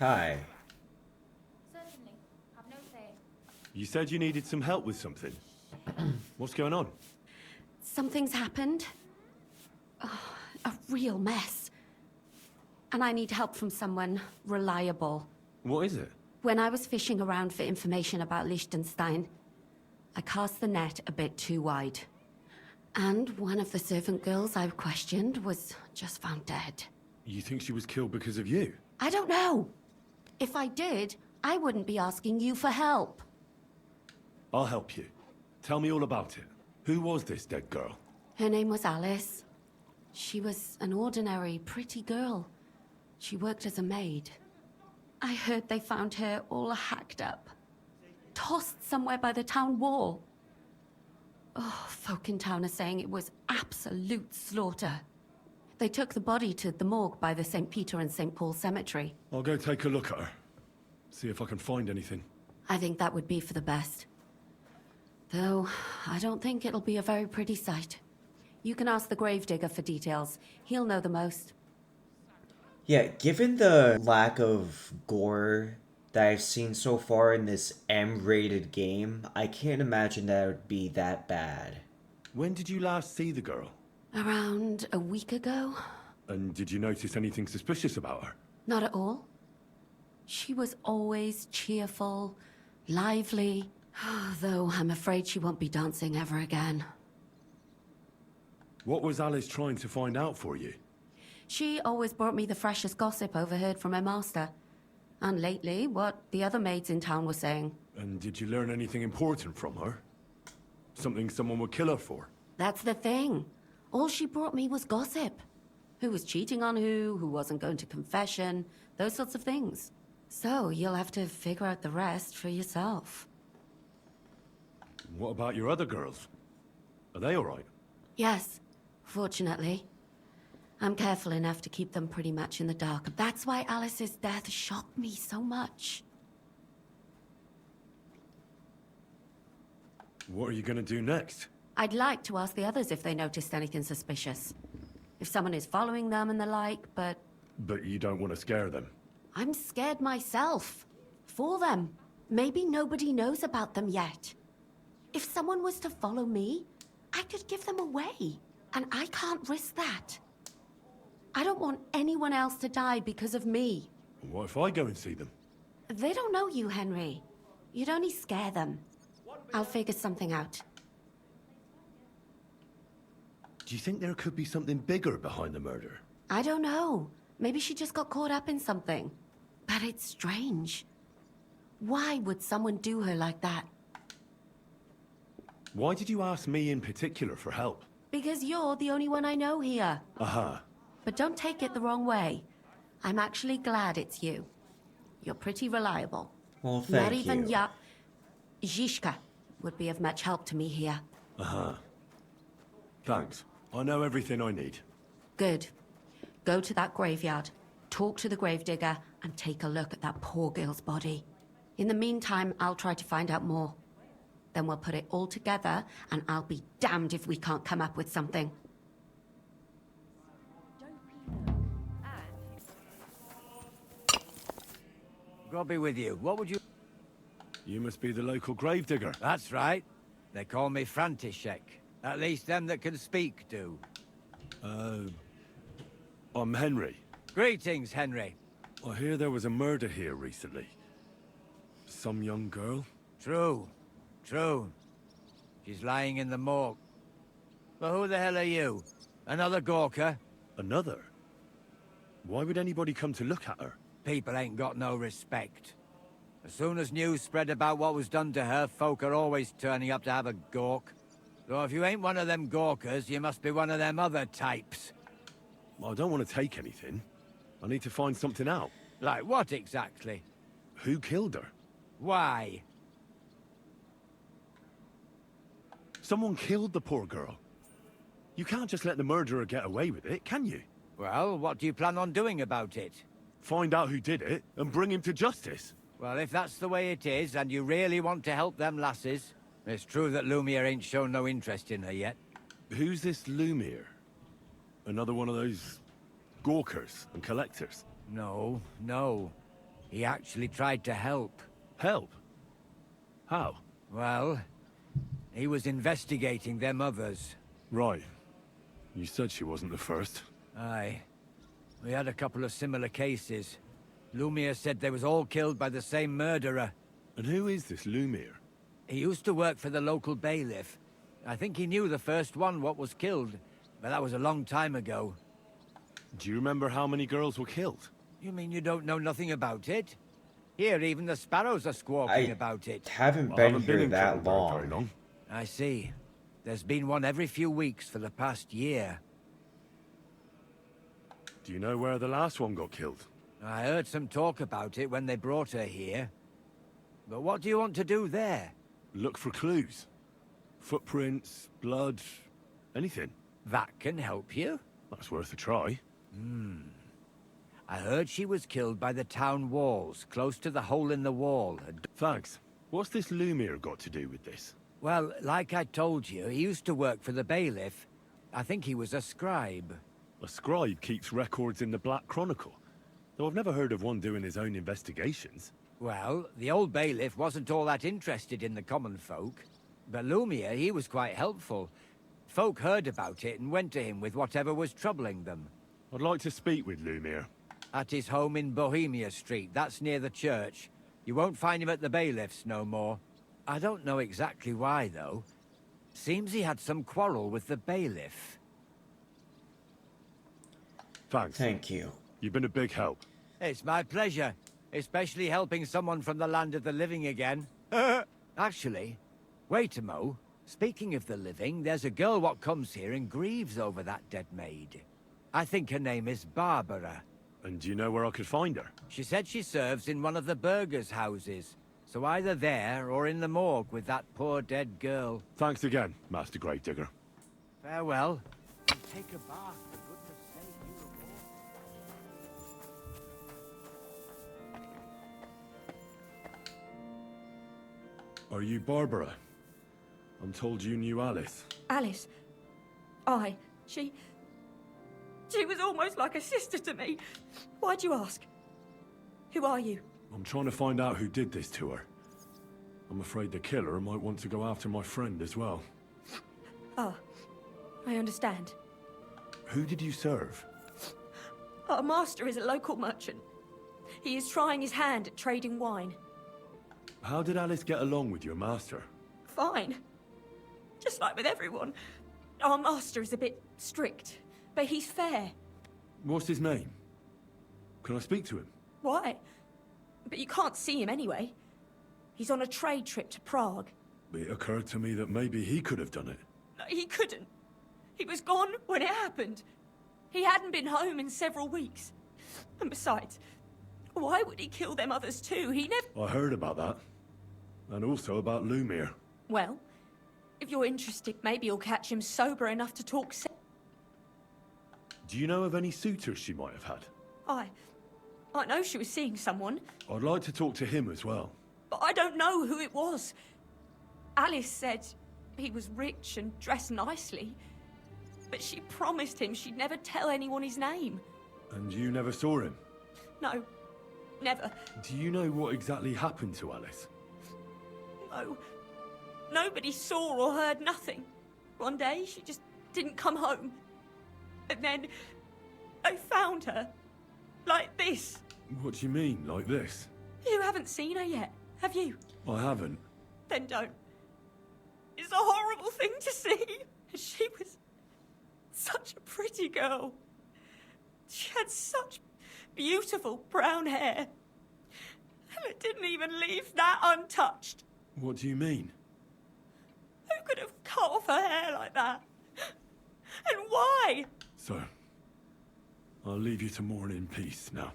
Hi. Certainly. Have no fear. You said you needed some help with something. What's going on? Something's happened. Oh, a real mess. And I need help from someone reliable. What is it? When I was fishing around for information about Liechtenstein, I cast the net a bit too wide. And one of the servant girls I questioned was just found dead. You think she was killed because of you? I don't know. If I did, I wouldn't be asking you for help. I'll help you. Tell me all about it. Who was this dead girl? Her name was Alice. She was an ordinary, pretty girl. She worked as a maid. I heard they found her all hacked up. Tossed somewhere by the town wall. Oh, folk in town are saying it was absolute slaughter. They took the body to the morgue by the St. Peter and St. Paul cemetery. I'll go take a look at her. See if I can find anything. I think that would be for the best. Though, I don't think it'll be a very pretty sight. You can ask the gravedigger for details. He'll know the most. Yeah, given the lack of gore that I've seen so far in this M-rated game, I can't imagine that it would be that bad. When did you last see the girl? Around a week ago? And did you notice anything suspicious about her? Not at all. She was always cheerful, lively, though I'm afraid she won't be dancing ever again. What was Alice trying to find out for you? She always brought me the freshest gossip overheard from her master. And lately, what the other maids in town were saying. And did you learn anything important from her? Something someone would kill her for? That's the thing. All she brought me was gossip. Who was cheating on who wasn't going to confession, those sorts of things. So you'll have to figure out the rest for yourself. What about your other girls? Are they all right? Yes, fortunately. I'm careful enough to keep them pretty much in the dark. That's why Alice's death shocked me so much. What are you gonna do next? I'd like to ask the others if they noticed anything suspicious. If someone is following them and the like, but But you don't want to scare them. I'm scared myself. For them. Maybe nobody knows about them yet. If someone was to follow me, I could give them away. And I can't risk that. I don't want anyone else to die because of me. What if I go and see them? They don't know you, Henry. You'd only scare them. I'll figure something out. Do you think there could be something bigger behind the murder? I don't know. Maybe she just got caught up in something. But it's strange. Why would someone do her like that? Why did you ask me in particular for help? Because you're the only one I know here. Aha. But don't take it the wrong way. I'm actually glad it's you. You're pretty reliable. Well, thank Not even you. Zizka would be of much help to me here. Aha. Thanks. I know everything I need. Good. Go to that graveyard, talk to the gravedigger, and take a look at that poor girl's body. In the meantime, I'll try to find out more. Then we'll put it all together, and I'll be damned if we can't come up with something. God be with you. What would you... You must be the local gravedigger. That's right. They call me František. At least them that can speak do. I'm Henry. Greetings, Henry. I hear there was a murder here recently. Some young girl? True. True. She's lying in the morgue. But who the hell are you? Another Gawker? Another? Why would anybody come to look at her? People ain't got no respect. As soon as news spread about what was done to her, folk are always turning up to have a gawk. So if you ain't one of them Gawkers, you must be one of them other types. I don't want to take anything. I need to find something out. Like what exactly? Who killed her? Why? Someone killed the poor girl. You can't just let the murderer get away with it, can you? Well, what do you plan on doing about it? Find out who did it and bring him to justice. Well, if that's the way it is, and you really want to help them lasses, it's true that Lumiere ain't shown no interest in her yet. Who's this Lumiere? Another one of those gawkers and collectors? No, no. He actually tried to help. Help? How? Well, he was investigating them others. Right. You said she wasn't the first. Aye. We had a couple of similar cases. Lumiere said they was all killed by the same murderer. And who is this Lumiere? He used to work for the local bailiff. I think he knew the first one what was killed, but that was a long time ago. Do you remember how many girls were killed? You mean you don't know nothing about it? Here, even the sparrows are squawking about it. Haven't I been haven't here in that Cloudberg very long. long. I see. There's been one every few weeks for the past year. Do you know where the last one got killed? I heard some talk about it when they brought her here. But what do you want to do there? Look for clues. Footprints, blood, anything. That can help you. That's worth a try. I heard she was killed by the town walls, close to the hole in the wall. Thanks. What's this Lumiere got to do with this? Well, like I told you, he used to work for the bailiff. I think he was a scribe. A scribe keeps records in the Black Chronicle, though I've never heard of one doing his own investigations. Well, the old bailiff wasn't all that interested in the common folk. But Lumiere, he was quite helpful. Folk heard about it and went to him with whatever was troubling them. I'd like to speak with Lumiere. At his home in Bohemia Street, that's near the church. You won't find him at the bailiff's no more. I don't know exactly why, though. Seems he had some quarrel with the bailiff. Thanks. Thank you. You've been a big help. It's my pleasure, especially helping someone from the land of the living again. Actually, wait a mo. Speaking of the living, there's a girl what comes here and grieves over that dead maid. I think her name is Barbara. And do you know where I could find her? She said she serves in one of the burgers' houses. So either there or in the morgue with that poor dead girl. Thanks again, Master Gravedigger. Farewell. And take a bath, for goodness sake, you Are you Barbara? I'm told you knew Alice. Alice. Aye. She was almost like a sister to me. Why'd you ask? Who are you? I'm trying to find out who did this to her. I'm afraid the killer might want to go after my friend as well. Ah, I understand. Who did you serve? Our master is a local merchant. He is trying his hand at trading wine. How did Alice get along with your master? Fine. Just like with everyone. Our master is a bit strict, but he's fair. What's his name? Can I speak to him? Why? But you can't see him anyway. He's on a trade trip to Prague. It occurred to me that maybe he could have done it. No, he couldn't. He was gone when it happened. He hadn't been home in several weeks. And besides, why would he kill them others too? He never... I heard about that. And also about Lumiere. Well, if you're interested, maybe you'll catch him sober enough to talk Do you know of any suitors she might have had? I know she was seeing someone, I'd like to talk to him as well. but I don't know who it was. Alice said he was rich and dressed nicely, but she promised him she'd never tell anyone his name. And you never saw him? No, never. Do you know what exactly happened to Alice? No. Nobody saw or heard nothing. One day, she just didn't come home. And then, I found her. Like this. What do you mean, like this? You haven't seen her yet, have you? I haven't. Then don't. It's a horrible thing to see. She was such a pretty girl. She had such beautiful brown hair. And it didn't even leave that untouched. What do you mean? Who could have cut off her hair like that? And why? So, I'll leave you to mourn in peace now.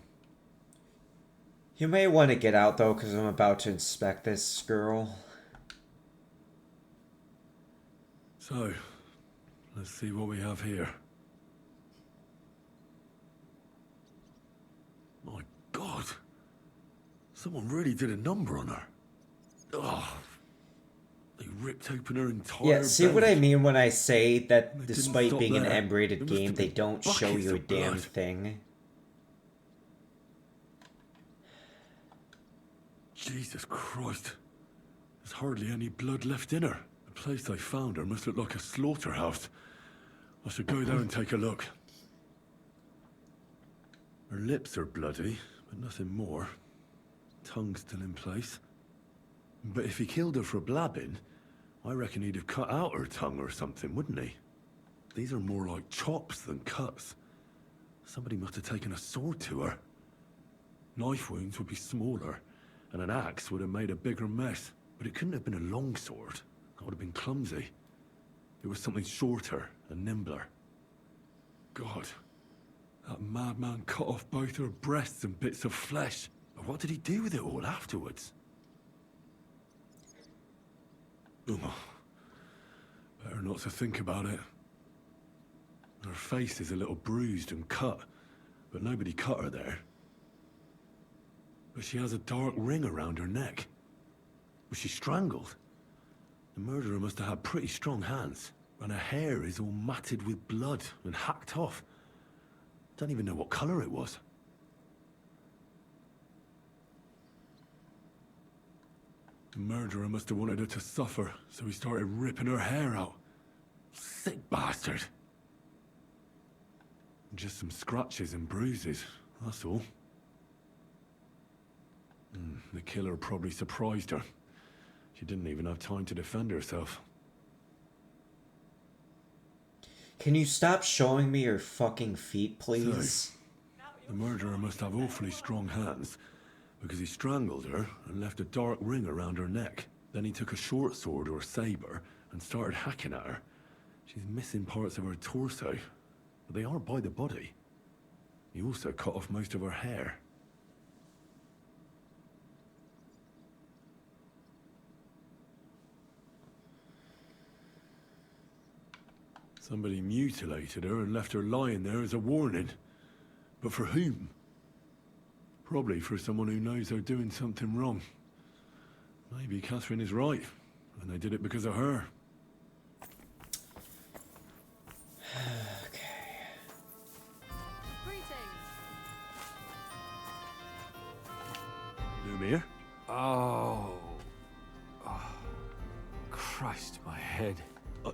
You may want to get out though, because I'm about to inspect this girl. So, let's see what we have here. My God! Someone really did a number on her. Ugh. They ripped open her entire Yeah, see what I belly. mean when I say that They despite didn't being stop an there. M-rated There must game, have they been don't show buckets you a of damn blood. thing. Jesus Christ. There's hardly any blood left in her. The place they found her must look like a slaughterhouse. I should go there and take a look. Her lips are bloody, but nothing more. Tongue still in place. But if he killed her for blabbing, I reckon he'd have cut out her tongue or something, wouldn't he? These are more like chops than cuts. Somebody must have taken a sword to her. Knife wounds would be smaller, and an axe would have made a bigger mess. But it couldn't have been a long sword. That would have been clumsy. It was something shorter and nimbler. God, that madman cut off both her breasts and bits of flesh. But what did he do with it all afterwards? Ugh. Better not to think about it. Her face is a little bruised and cut, but nobody cut her there. But she has a dark ring around her neck. Was she strangled? The murderer must have had pretty strong hands, and her hair is all matted with blood and hacked off. Don't even know what color it was. The murderer must have wanted her to suffer, so he started ripping her hair out. Sick bastard. Just some scratches and bruises, that's all. The killer probably surprised her. She didn't even have time to defend herself. Can you stop showing me your fucking feet, please? So, the murderer must have awfully strong hands, because he strangled her and left a dark ring around her neck. Then he took a short sword or saber and started hacking at her. She's missing parts of her torso, but they are by the body. He also cut off most of her hair. Somebody mutilated her and left her lying there as a warning. But for whom? Probably for someone who knows they're doing something wrong. Maybe Catherine is right, and they did it because of her. Lumir? Oh. Christ, my head.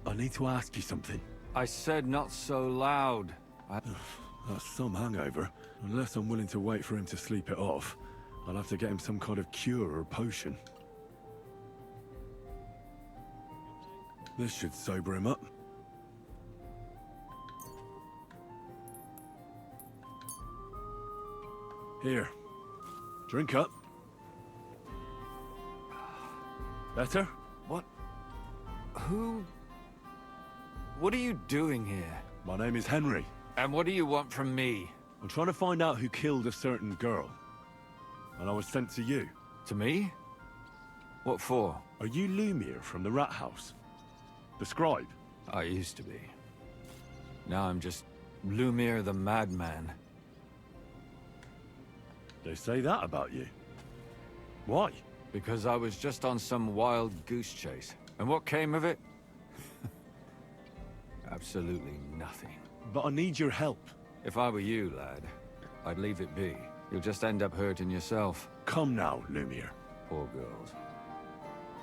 I need to ask you something. I said not so loud. That's some hangover. Unless I'm willing to wait for him to sleep it off, I'll have to get him some kind of cure or potion. This should sober him up. Here. Drink up. Better? What? Who? What are you doing here? My name is Henry. And what do you want from me? I'm trying to find out who killed a certain girl. And I was sent to you. To me? What for? Are you Lumir from the rat house? The scribe? I used to be. Now I'm just Lumir the madman. They say that about you. Why? Because I was just on some wild goose chase. And what came of it? Absolutely nothing. But I need your help. If I were you, lad, I'd leave it be. You'll just end up hurting yourself. Come now, Lumir. Poor girls.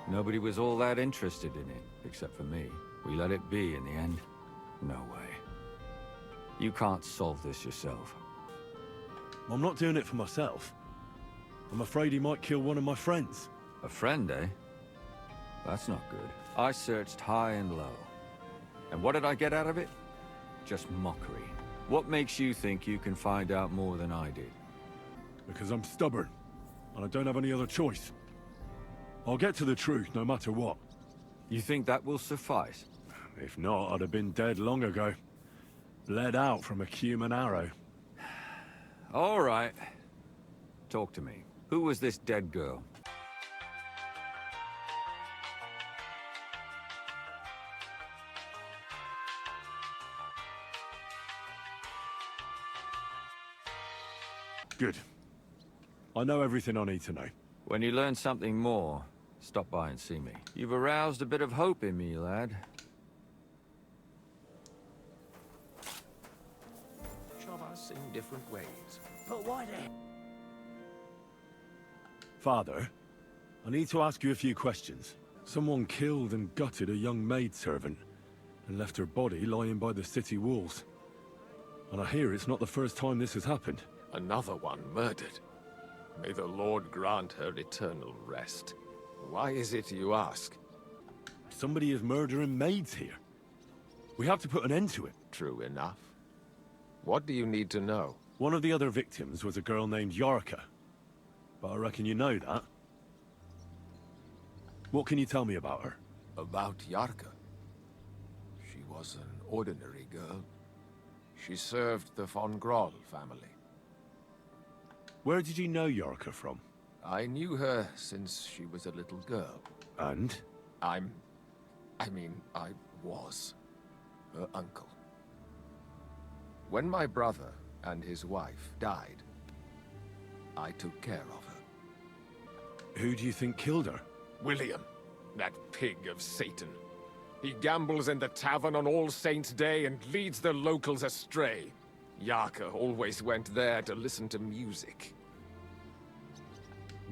Nobody was all that interested in it, except for me. We let it be in the end. No way. You can't solve this yourself. I'm not doing it for myself. I'm afraid he might kill one of my friends. A friend, eh? That's not good. I searched high and low. And what did I get out of it? Just mockery. What makes you think you can find out more than I did? Because I'm stubborn, and I don't have any other choice. I'll get to the truth no matter what. You think that will suffice? If not, I'd have been dead long ago. Bled out from a human arrow. All right. Talk to me. Who was this dead girl? Good. I know everything I need to know. When you learn something more, stop by and see me. You've aroused a bit of hope in me, lad. Shove us in different ways. But why the... Father, I need to ask you a few questions. Someone killed and gutted a young maidservant and left her body lying by the city walls. And I hear it's not the first time this has happened. Another one murdered. May the Lord grant her eternal rest. Why is it you ask? Somebody is murdering maids here. We have to put an end to it. True enough. What do you need to know? One of the other victims was a girl named Yarka. But I reckon you know that. What can you tell me about her? About Yarka. She was an ordinary girl. She served the von Groll family. Where did you know Yarka from? I knew her since she was a little girl. And? I was her uncle. When my brother and his wife died, I took care of her. Who do you think killed her? William, that pig of Satan. He gambles in the tavern on All Saints' Day and leads the locals astray. Yarka always went there to listen to music.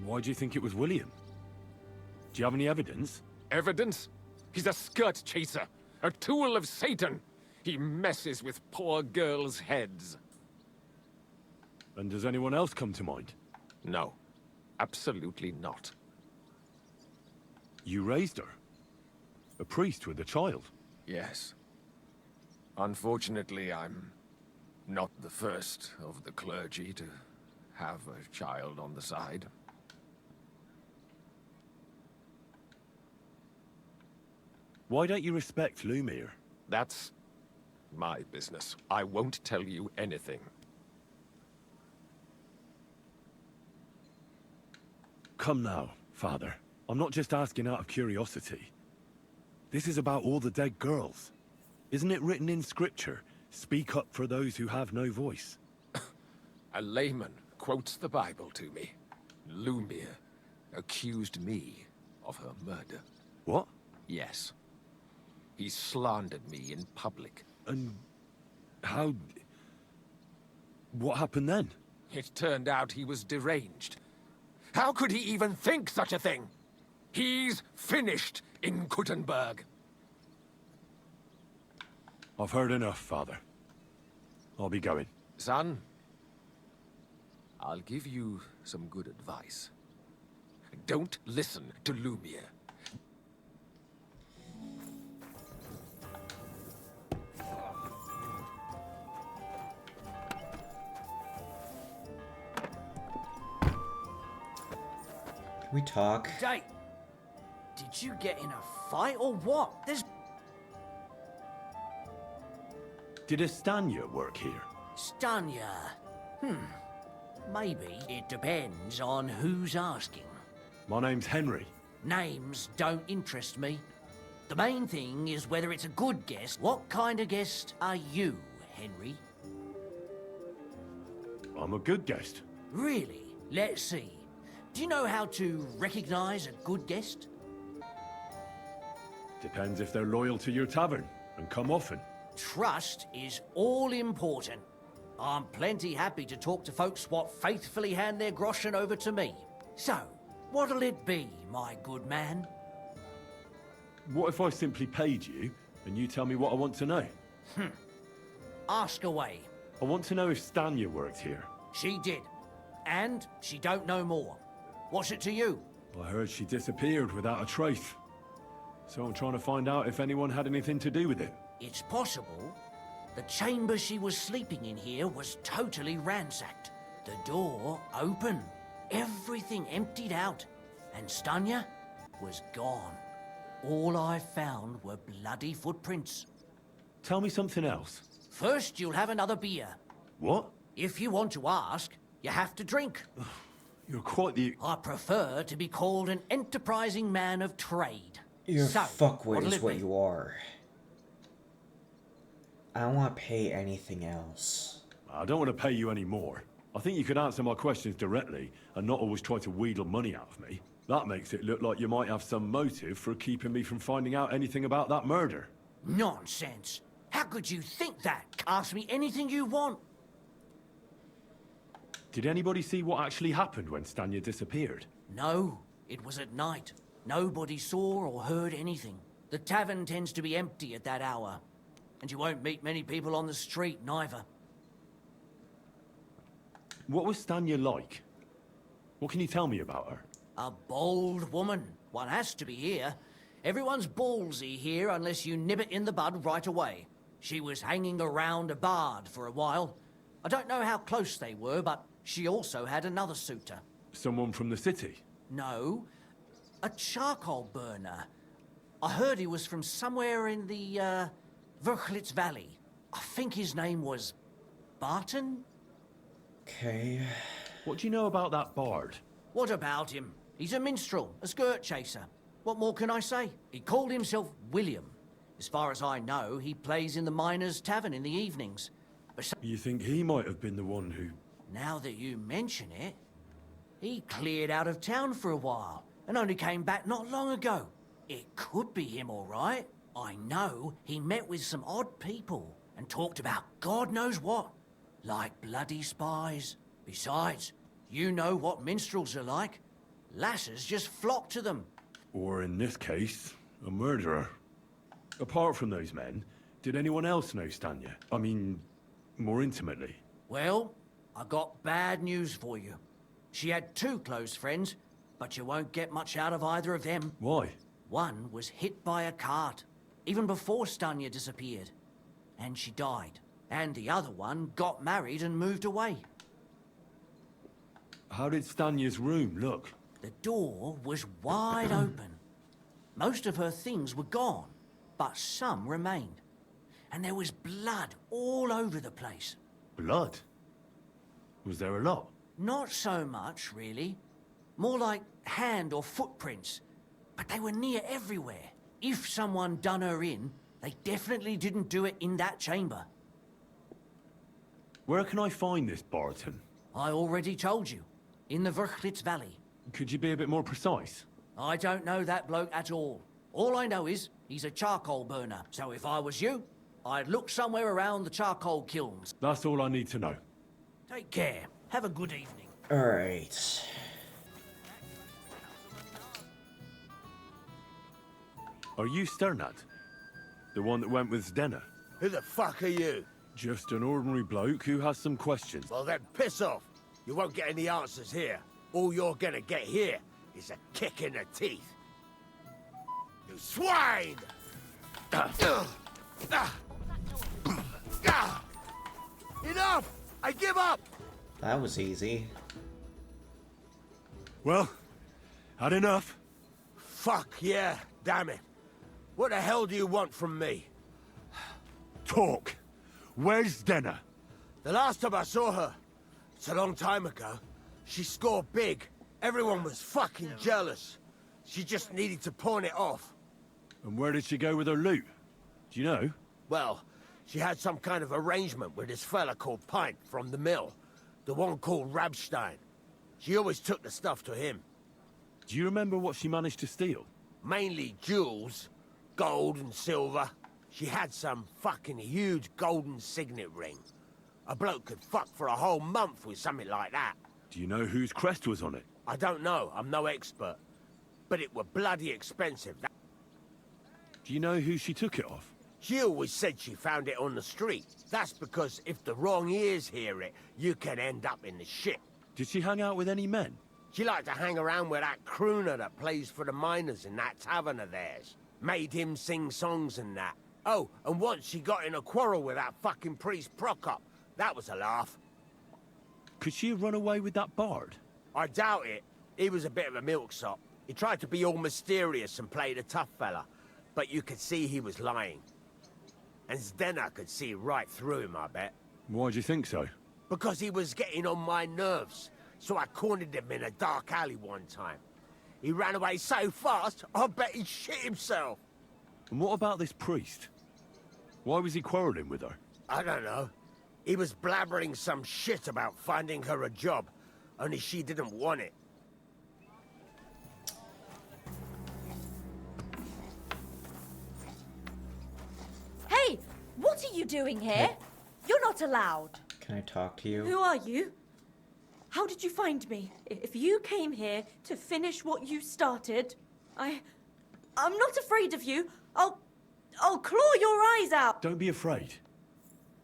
Why do you think it was William? Do you have any evidence? Evidence? He's a skirt chaser, a tool of Satan. He messes with poor girls' heads. And does anyone else come to mind? No, absolutely not. You raised her? A priest with a child? Yes. Unfortunately, I'm not the first of the clergy to have a child on the side. Why don't you respect Lumiere? That's my business. I won't tell you anything. Come now, Father. I'm not just asking out of curiosity. This is about all the dead girls. Isn't it written in scripture, speak up for those who have no voice? A layman quotes the Bible to me. Lumiere accused me of her murder. What? Yes. He slandered me in public. And how... what happened then? It turned out he was deranged. How could he even think such a thing? He's finished in Gutenberg. I've heard enough, Father. I'll be going. Son, I'll give you some good advice. Don't listen to Lumiere. We talk. Date, did you get in a fight or what? There's Did Estanya work here? Stanya. Maybe. It depends on who's asking. My name's Henry. Names don't interest me. The main thing is whether it's a good guest. What kind of guest are you, Henry? I'm a good guest. Really? Let's see. Do you know how to recognize a good guest? Depends if they're loyal to your tavern and come often. Trust is all important. I'm plenty happy to talk to folks what faithfully hand their groschen over to me. So, what'll it be, my good man? What if I simply paid you and you tell me what I want to know? Ask away. I want to know if Stanya worked here. She did. And she don't know more. What's it to you? I heard she disappeared without a trace. So I'm trying to find out if anyone had anything to do with it. It's possible. The chamber she was sleeping in here was totally ransacked. The door open. Everything emptied out. And Stanya was gone. All I found were bloody footprints. Tell me something else. First, you'll have another beer. What? If you want to ask, you have to drink. You're quite the... I prefer to be called an enterprising man of trade. You're So, fuckwit what'll is it what be? you are. I don't want to pay anything else. I don't want to pay you any more. I think you could answer my questions directly and not always try to wheedle money out of me. That makes it look like you might have some motive for keeping me from finding out anything about that murder. Nonsense. How could you think that? Ask me anything you want. Did anybody see what actually happened when Stanya disappeared? No, It was at night. Nobody saw or heard anything. The tavern tends to be empty at that hour. And you won't meet many people on the street, neither. What was Stanya like? What can you tell me about her? A bold woman. One has to be here. Everyone's ballsy here unless you nib it in the bud right away. She was hanging around a bard for a while. I don't know how close they were, but she also had another suitor. Someone from the city? No, a charcoal burner. I heard he was from somewhere in the, Verchlitz Valley. I think his name was Barton? Okay. What do you know about that bard? What about him? He's a minstrel, a skirt chaser. What more can I say? He called himself William. As far as I know, he plays in the Miners' Tavern in the evenings. You think he might have been the one who... Now that you mention it, he cleared out of town for a while and only came back not long ago. It could be him, all right. I know he met with some odd people and talked about God knows what, like bloody spies. Besides, you know what minstrels are like. Lasses just flock to them. Or in this case, a murderer. Apart from those men, did anyone else know Stanya? I mean, more intimately? Well, I got bad news for you. She had two close friends, but you won't get much out of either of them. Why? One was hit by a cart, even before Stanya disappeared. And she died. And the other one got married and moved away. How did Stanya's room look? The door was wide open. Most of her things were gone, but some remained. And there was blood all over the place. Blood? Was there a lot? Not so much, really. More like hand or footprints. But they were near everywhere. If someone done her in, they definitely didn't do it in that chamber. Where can I find this Barton? I already told you. In the Verchlitz Valley. Could you be a bit more precise? I don't know that bloke at all. All I know is he's a charcoal burner. So if I was you, I'd look somewhere around the charcoal kilns. That's all I need to know. Take care. Have a good evening. Alright. Are you Sternat? The one that went with Zdena? Who the fuck are you? Just an ordinary bloke who has some questions. Well then, piss off. You won't get any answers here. All you're gonna get here is a kick in the teeth. You swine! Enough! I give up! That was easy. Well, had enough? Fuck yeah, damn it. What the hell do you want from me? Talk. Where's Zdena? The last time I saw her, it's a long time ago, she scored big. Everyone was fucking jealous. She just needed to pawn it off. And where did she go with her loot? Do you know? Well, she had some kind of arrangement with this fella called Pint from the mill. The one called Rabstein. She always took the stuff to him. Do you remember what she managed to steal? Mainly jewels. Gold and silver. She had some fucking huge golden signet ring. A bloke could fuck for a whole month with something like that. Do you know whose crest was on it? I don't know, I'm no expert. But it were bloody expensive. Do you know who she took it off? She always said she found it on the street. That's because if the wrong ears hear it, you can end up in the shit. Did she hang out with any men? She liked to hang around with that crooner that plays for the miners in that tavern of theirs. Made him sing songs and that. Oh, and once she got in a quarrel with that fucking priest Prokop. That was a laugh. Could she have run away with that bard? I doubt it. He was a bit of a milksop. He tried to be all mysterious and played a tough fella. But you could see he was lying. And Zdena could see right through him, I bet. Why do you think so? Because he was getting on my nerves. So I cornered him in a dark alley one time. He ran away so fast, I bet he shit himself. And what about this priest? Why was he quarreling with her? I don't know. He was blabbering some shit about finding her a job. Only she didn't want it. Hey! What are you doing here? You're not allowed. Can I talk to you? Who are you? How did you find me? If you came here to finish what you started, I'm not afraid of you. I'll claw your eyes out. Don't be afraid.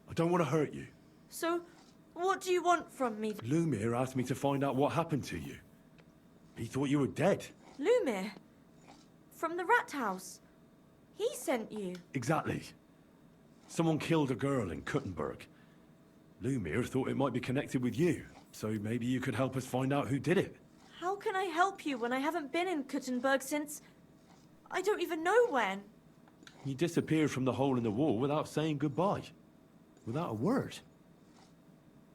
I don't want to hurt you. So, what do you want from me? Lumir asked me to find out what happened to you. He thought you were dead. Lumir? From the rat house? He sent you? Exactly. Someone killed a girl in Kuttenberg. Lumir thought it might be connected with you, so maybe you could help us find out who did it. How can I help you when I haven't been in Kuttenberg since... I don't even know when. You disappeared from the hole in the wall without saying goodbye. Without a word.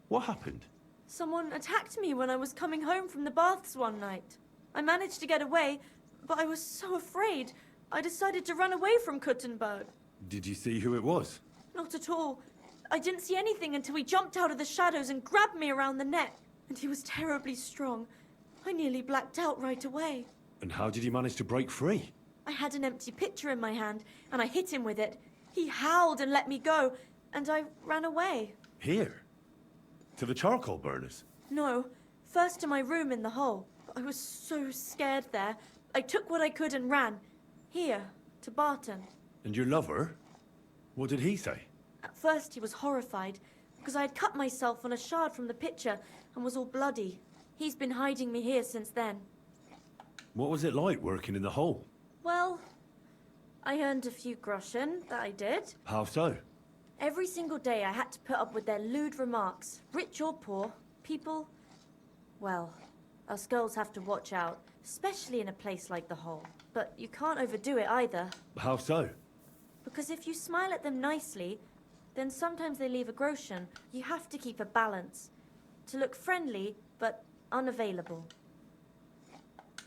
What happened? Someone attacked me when I was coming home from the baths one night. I managed to get away, but I was so afraid. I decided to run away from Kuttenberg. Did you see who it was? Not at all. I didn't see anything until he jumped out of the shadows and grabbed me around the neck. And he was terribly strong. I nearly blacked out right away. And how did you manage to break free? I had an empty pitcher in my hand, and I hit him with it. He howled and let me go, and I ran away. Here? To the charcoal burners? No, first to my room in the hole. I was so scared there. I took what I could and ran. Here, to Barton. And your lover? What did he say? At first he was horrified, because I had cut myself on a shard from the pitcher and was all bloody. He's been hiding me here since then. What was it like working in the hole? Well, I earned a few groschen, that I did. How so? Every single day I had to put up with their lewd remarks. Rich or poor, people... Well, us girls have to watch out, especially in a place like the hole. But you can't overdo it either. How so? Because if you smile at them nicely, then sometimes they leave a groschen. You have to keep a balance. To look friendly, but unavailable.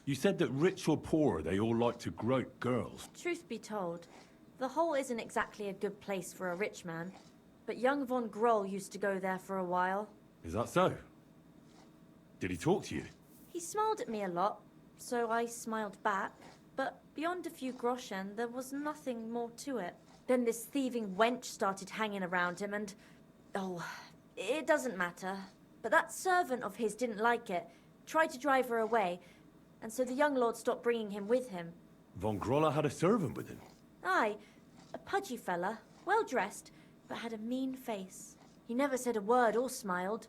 You said that rich or poor, they all like to grope girls. Truth be told, the hole isn't exactly a good place for a rich man. But young von Groll used to go there for a while. Is that so? Did he talk to you? He smiled at me a lot, so I smiled back. But beyond a few groschen, there was nothing more to it. Then this thieving wench started hanging around him and... Oh, it doesn't matter. But that servant of his didn't like it, tried to drive her away, and so the young lord stopped bringing him with him. Von Grolla had a servant with him? Aye, a pudgy fella, well-dressed, but had a mean face. He never said a word or smiled,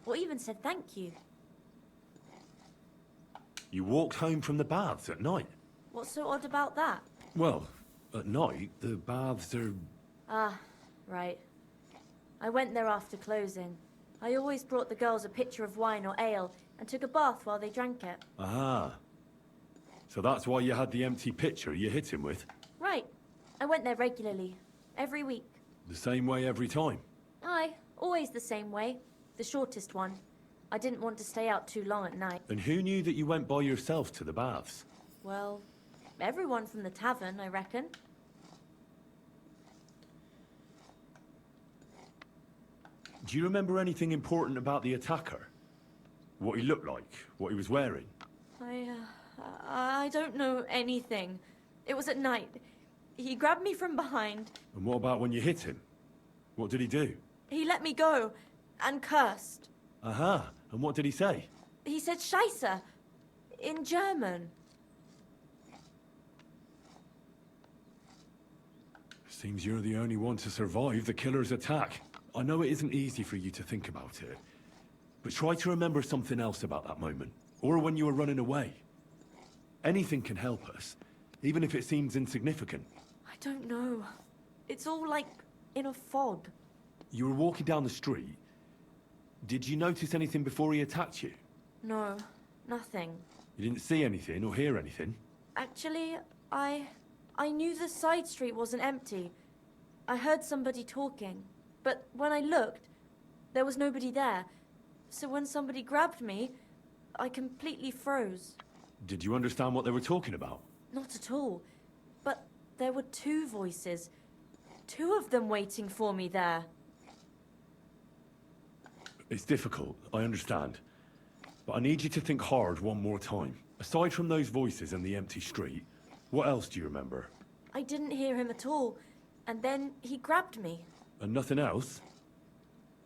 or even said thank you. You walked home from the baths at night? What's so odd about that? Well, at night, the baths are... Ah, right. I went there after closing. I always brought the girls a pitcher of wine or ale and took a bath while they drank it. Ah. So that's why you had the empty pitcher you hit him with? Right. I went there regularly. Every week. The same way every time? Aye, always the same way. The shortest one. I didn't want to stay out too long at night. And who knew that you went by yourself to the baths? Well, everyone from the tavern, I reckon. Do you remember anything important about the attacker? What he looked like? What he was wearing? I don't know anything. It was at night. He grabbed me from behind. And what about when you hit him? What did he do? He let me go and cursed. Aha. And what did he say? He said Scheisse in German. Seems you're the only one to survive the killer's attack. I know it isn't easy for you to think about it, but try to remember something else about that moment, or when you were running away. Anything can help us, even if it seems insignificant. I don't know. It's all like in a fog. You were walking down the street. Did you notice anything before he attacked you? No, nothing. You didn't see anything or hear anything? Actually, I knew the side street wasn't empty. I heard somebody talking, but when I looked, there was nobody there. So when somebody grabbed me, I completely froze. Did you understand what they were talking about? Not at all. But there were two voices. Two of them waiting for me there. It's difficult, I understand. But I need you to think hard one more time. Aside from those voices and the empty street, what else do you remember? I didn't hear him at all. And then he grabbed me. And nothing else?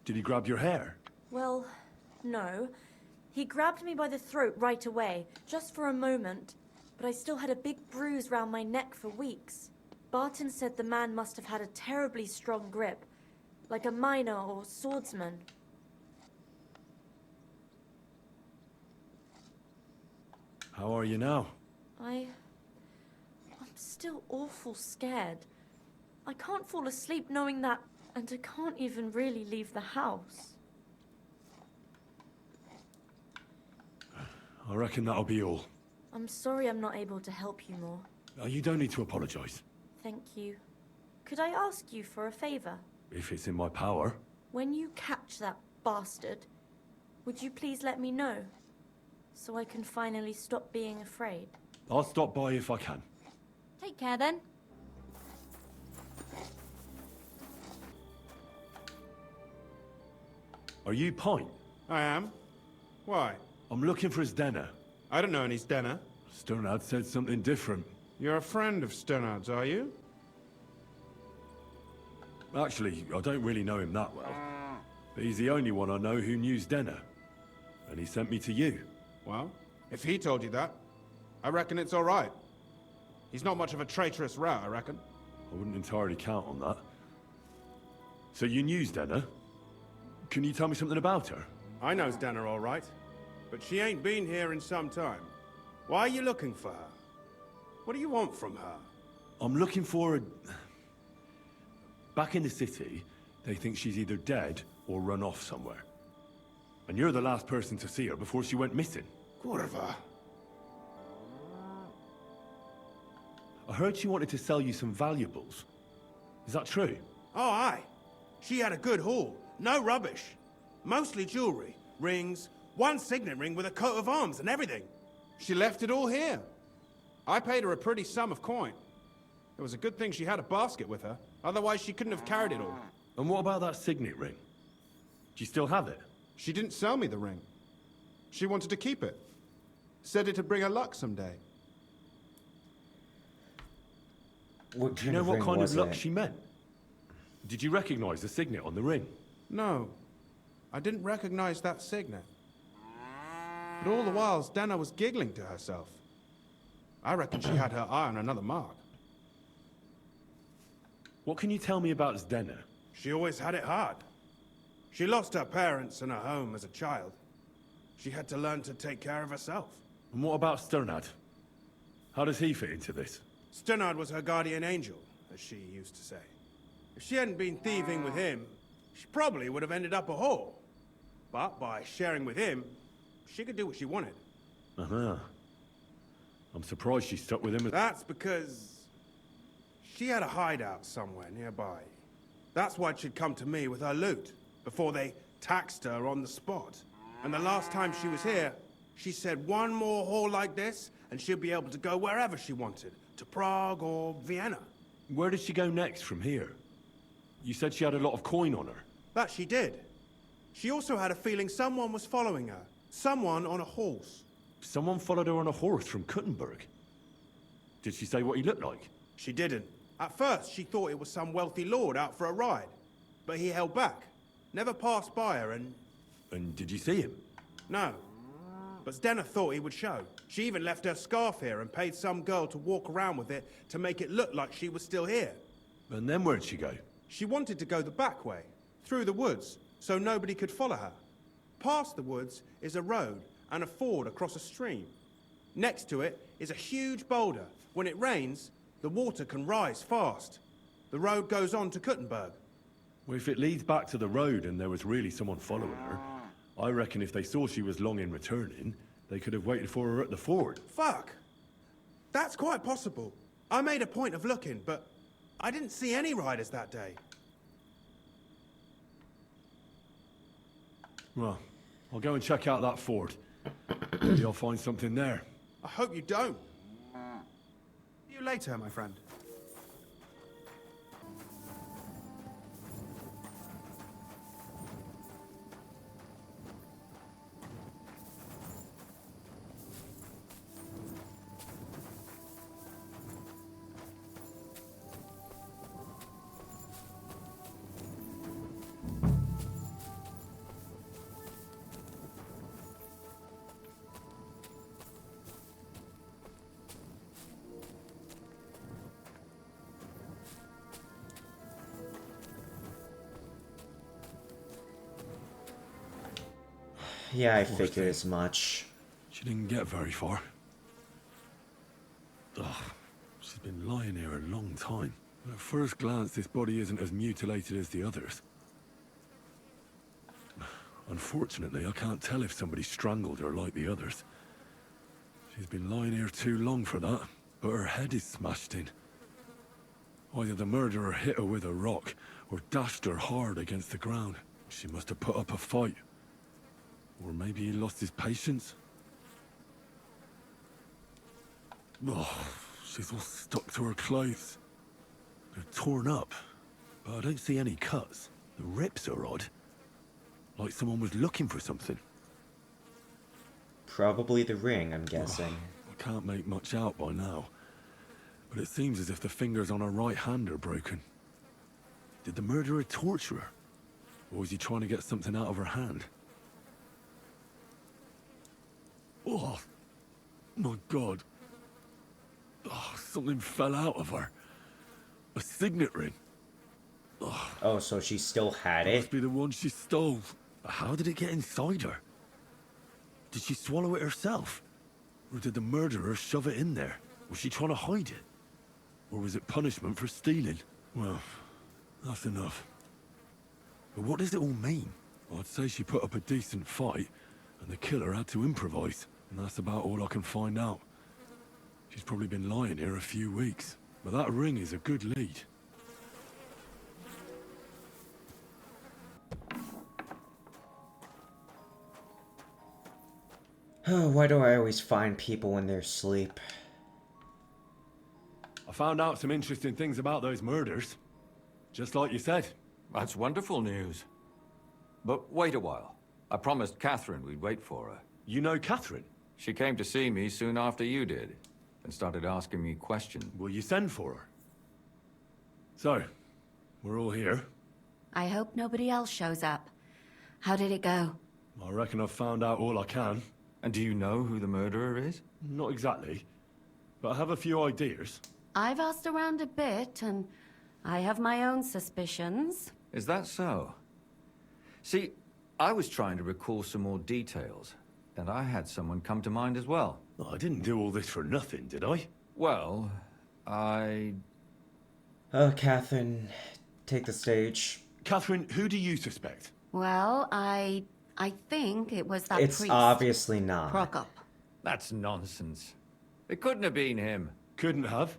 Did he grab your hair? Well, no. He grabbed me by the throat right away, just for a moment, but I still had a big bruise round my neck for weeks. Barton said the man must have had a terribly strong grip, like a miner or swordsman. How are you now? I'm still awful scared. I can't fall asleep knowing that, and I can't even really leave the house. I reckon that'll be all. I'm sorry I'm not able to help you more. You don't need to apologize. Thank you. Could I ask you for a favor? If it's in my power. When you catch that bastard, would you please let me know? So I can finally stop being afraid. I'll stop by if I can. Take care then. Are you Pint? I am. Why? I'm looking for his Denner. I don't know any Stenner. Sternad said something different. You're a friend of Sternard's, are you? Actually, I don't really know him that well. But he's the only one I know who knew Denner. And he sent me to you. Well, if he told you that, I reckon it's all right. He's not much of a traitorous rat, I reckon. I wouldn't entirely count on that. So you knew Denner? Can you tell me something about her? I know Stenner all right, but she ain't been here in some time. Why are you looking for her? What do you want from her? I'm looking for a... Back in the city, they think she's either dead or run off somewhere. And you're the last person to see her before she went missing. Kurva. I heard she wanted to sell you some valuables. Is that true? Oh, aye. She had a good haul. No rubbish. Mostly jewelry, rings, one signet ring with a coat of arms and everything. She left it all here. I paid her a pretty sum of coin. It was a good thing she had a basket with her. Otherwise, she couldn't have carried it all. And what about that signet ring? Do you still have it? She didn't sell me the ring. She wanted to keep it. Said it'd bring her luck someday. What Do you know what kind of luck she meant? Did you recognize the signet on the ring? No, I didn't recognize that signet. But all the while, Stenner was giggling to herself. I reckon she had her eye on another mark. What can you tell me about Zdenna? She always had it hard. She lost her parents and her home as a child. She had to learn to take care of herself. And what about Sternad? How does he fit into this? Sternard was her guardian angel, as she used to say. If she hadn't been thieving with him, she probably would have ended up a whore. But by sharing with him, she could do what she wanted. Uh-huh. I'm surprised she stuck with him. That's because she had a hideout somewhere nearby. That's why she'd come to me with her loot, before they taxed her on the spot. And the last time she was here, she said one more haul like this, and she'll be able to go wherever she wanted, to Prague or Vienna. Where did she go next from here? You said she had a lot of coin on her. That she did. She also had a feeling someone was following her. Someone on a horse. Someone followed her on a horse from Kuttenberg. Did she say what he looked like? She didn't. At first, she thought it was some wealthy lord out for a ride. But he held back. Never passed by her and... And did you see him? No. But Zdenna thought he would show. She even left her scarf here and paid some girl to walk around with it to make it look like she was still here. And then where'd she go? She wanted to go the back way, through the woods, so nobody could follow her. Past the woods is a road and a ford across a stream. Next to it is a huge boulder. When it rains, the water can rise fast. The road goes on to Kuttenberg. Well, if it leads back to the road and there was really someone following her, I reckon if they saw she was long in returning, they could have waited for her at the ford. Fuck! That's quite possible. I made a point of looking, but I didn't see any riders that day. Well, I'll go and check out that ford. Maybe I'll find something there. I hope you don't. See you later, my friend. Yeah, I Poor figured thing. as much. She didn't get very far. Ugh, she's been lying here a long time. At first glance, this body isn't as mutilated as the others. Unfortunately, I can't tell if somebody strangled her like the others. She's been lying here too long for that, but her head is smashed in. Either the murderer hit her with a rock, or dashed her hard against the ground. She must have put up a fight. Or maybe he lost his patience. Oh, she's all stuck to her clothes. They're torn up, but I don't see any cuts. The rips are odd. Like someone was looking for something. Probably the ring, I'm guessing. I can't make much out by now. But it seems as if the fingers on her right hand are broken. Did the murderer torture her? Or was he trying to get something out of her hand? Oh, my God. Oh, something fell out of her. A signet ring. Oh, so she still had It it? must be the one she stole. But how did it get inside her? Did she swallow it herself? Or did the murderer shove it in there? Was she trying to hide it? Or was it punishment for stealing? Well, that's enough. But what does it all mean? I'd say she put up a decent fight, and the killer had to improvise. And that's about all I can find out. She's probably been lying here a few weeks. But that ring is a good lead. Oh, why do I always find people in their sleep? I found out some interesting things about those murders. Just like you said. That's wonderful news. But wait a while. I promised Catherine we'd wait for her. You know Catherine? She came to see me soon after you did, and started asking me questions. Will you send for her? So, we're all here. I hope nobody else shows up. How did it go? I reckon I've found out all I can. And do you know who the murderer is? Not exactly, but I have a few ideas. I've asked around a bit, and I have my own suspicions. Is that so? See, I was trying to recall some more details, and I had someone come to mind as well. I didn't do all this for nothing, did I? Well, Oh, Catherine, take the stage. Catherine, who do you suspect? Well, I think it was that It's priest. obviously not. Prokop. That's nonsense. It couldn't have been him. Couldn't have?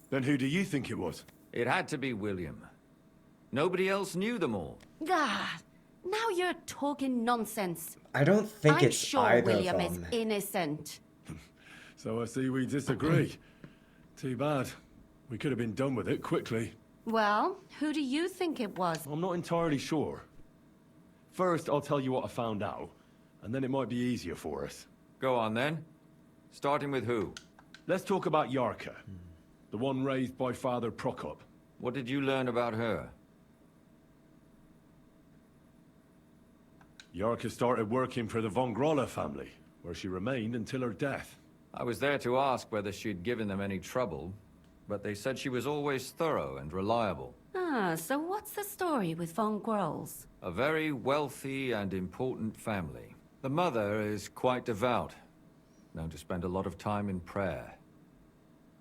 Then who do you think it was? It had to be William. Nobody else knew them all. God, now you're talking nonsense. I don't think I'm it's sure either William of is them. innocent. So I see we disagree. Too bad. We could have been done with it quickly. Well, who do you think it was? I'm not entirely sure. First, I'll tell you what I found out, and then it might be easier for us. Go on then. Starting with who? Let's talk about Yarka, the one raised by Father Prokop. What did you learn about her? Yarka started working for the von Grolla family, where she remained until her death. I was there to ask whether she'd given them any trouble, but they said she was always thorough and reliable. Ah, so what's the story with von Grolls? A very wealthy and important family. The mother is quite devout, known to spend a lot of time in prayer.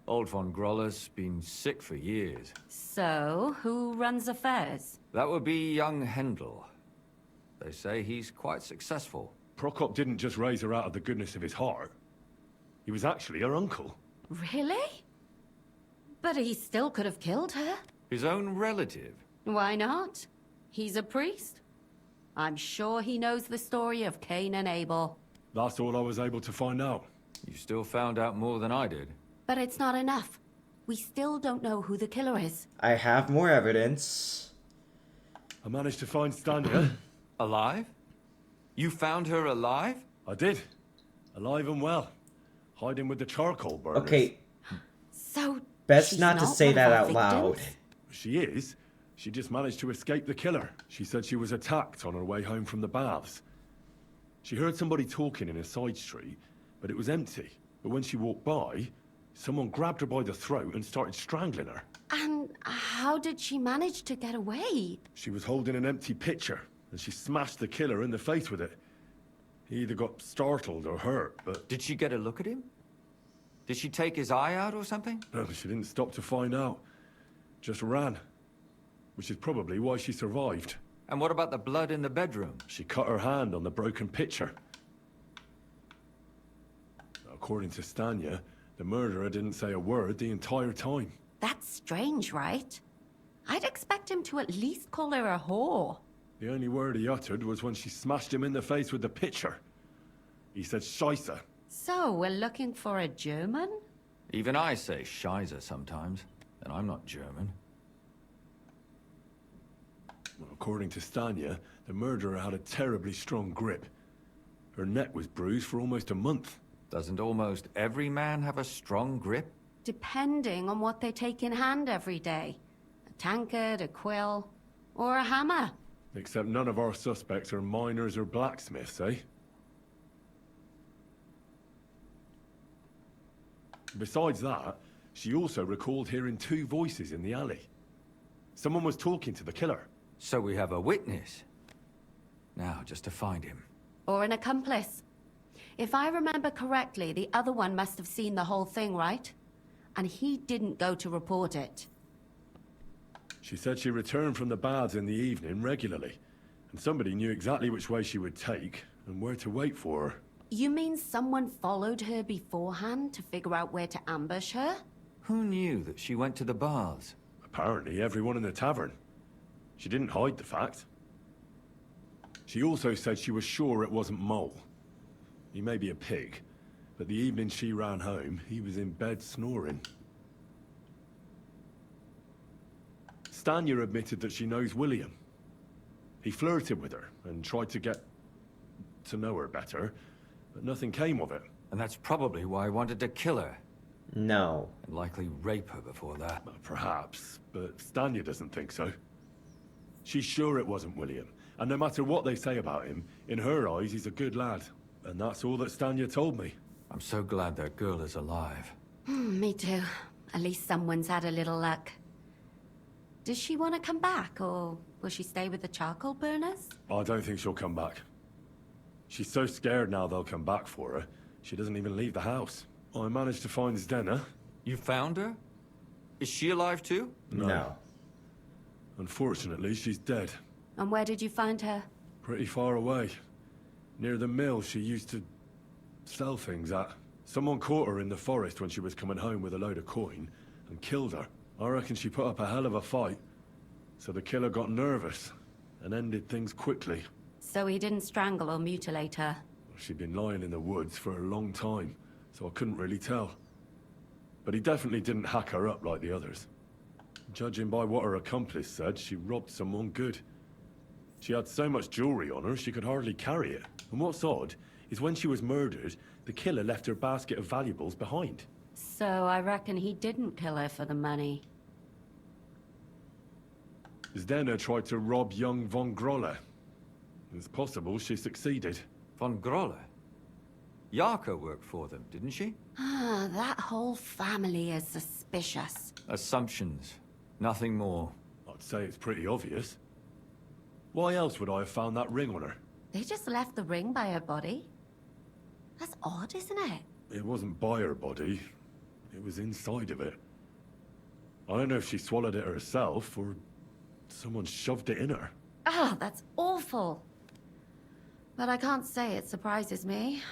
Old von Grolla's been sick for years. So, who runs affairs? That would be young Hendel. They say he's quite successful. Prokop didn't just raise her out of the goodness of his heart. He was actually her uncle. Really? But he still could have killed her. His own relative. Why not? He's a priest. I'm sure he knows the story of Cain and Abel. That's all I was able to find out. You still found out more than I did. But it's not enough. We still don't know who the killer is. I have more evidence. I managed to find Stania. Alive? You found her alive? I did. Alive and well. Hiding with the charcoal burners. Okay, So, best she's not to say one of that our out loud. victims? She is. She just managed to escape the killer. She said she was attacked on her way home from the baths. She heard somebody talking in a side street, but it was empty. But when she walked by, someone grabbed her by the throat and started strangling her. And how did she manage to get away? She was holding an empty pitcher, and she smashed the killer in the face with it. He either got startled or hurt, but... Did she get a look at him? Did she take his eye out or something? No, she didn't stop to find out. Just ran. Which is probably why she survived. And what about the blood in the bedroom? She cut her hand on the broken pitcher. According to Stanya, the murderer didn't say a word the entire time. That's strange, right? I'd expect him to at least call her a whore. The only word he uttered was when she smashed him in the face with the pitcher. He said Scheisse. So, we're looking for a German? Even I say Scheiße sometimes, and I'm not German. According to Stanya, the murderer had a terribly strong grip. Her neck was bruised for almost a month. Doesn't almost every man have a strong grip? Depending on what they take in hand every day. A tankard, a quill, or a hammer. Except none of our suspects are miners or blacksmiths, eh? Besides that, she also recalled hearing 2 voices in the alley. Someone was talking to the killer. So we have a witness. Now, just to find him. Or an accomplice. If I remember correctly, the other one must have seen the whole thing, right? And he didn't go to report it. She said she returned from the baths in the evening regularly, and somebody knew exactly which way she would take and where to wait for her. You mean someone followed her beforehand to figure out where to ambush her? Who knew that she went to the baths? Apparently everyone in the tavern. She didn't hide the fact. She also said she was sure it wasn't Mole. He may be a pig, but the evening she ran home, he was in bed snoring. Stanya admitted that she knows William. He flirted with her and tried to get to know her better, but nothing came of it. And that's probably why I wanted to kill her. No. And likely rape her before that. Well, perhaps, but Stanya doesn't think so. She's sure it wasn't William, and no matter what they say about him, in her eyes he's a good lad. And that's all that Stanya told me. I'm so glad that girl is alive. Me too. At least someone's had a little luck. Does she want to come back, or will she stay with the charcoal burners? I don't think she'll come back. She's so scared now they'll come back for her, she doesn't even leave the house. I managed to find Zdena. You found her? Is she alive too? No. Unfortunately, she's dead. And where did you find her? Pretty far away. Near the mill she used to sell things at. Someone caught her in the forest when she was coming home with a load of coin and killed her. I reckon she put up a hell of a fight. So the killer got nervous and ended things quickly. So he didn't strangle or mutilate her? She'd been lying in the woods for a long time, so I couldn't really tell. But he definitely didn't hack her up like the others. Judging by what her accomplice said, she robbed someone good. She had so much jewelry on her, she could hardly carry it. And what's odd is when she was murdered, the killer left her basket of valuables behind. So I reckon he didn't kill her for the money. Zdena tried to rob young von Grolle. It's possible she succeeded. Von Grolle? Yarka worked for them, didn't she? Ah, that whole family is suspicious. Assumptions. Nothing more. I'd say it's pretty obvious. Why else would I have found that ring on her? They just left the ring by her body? That's odd, isn't it? It wasn't by her body. It was inside of it. I don't know if she swallowed it herself, or someone shoved it in her. Ah, that's awful. But I can't say it surprises me.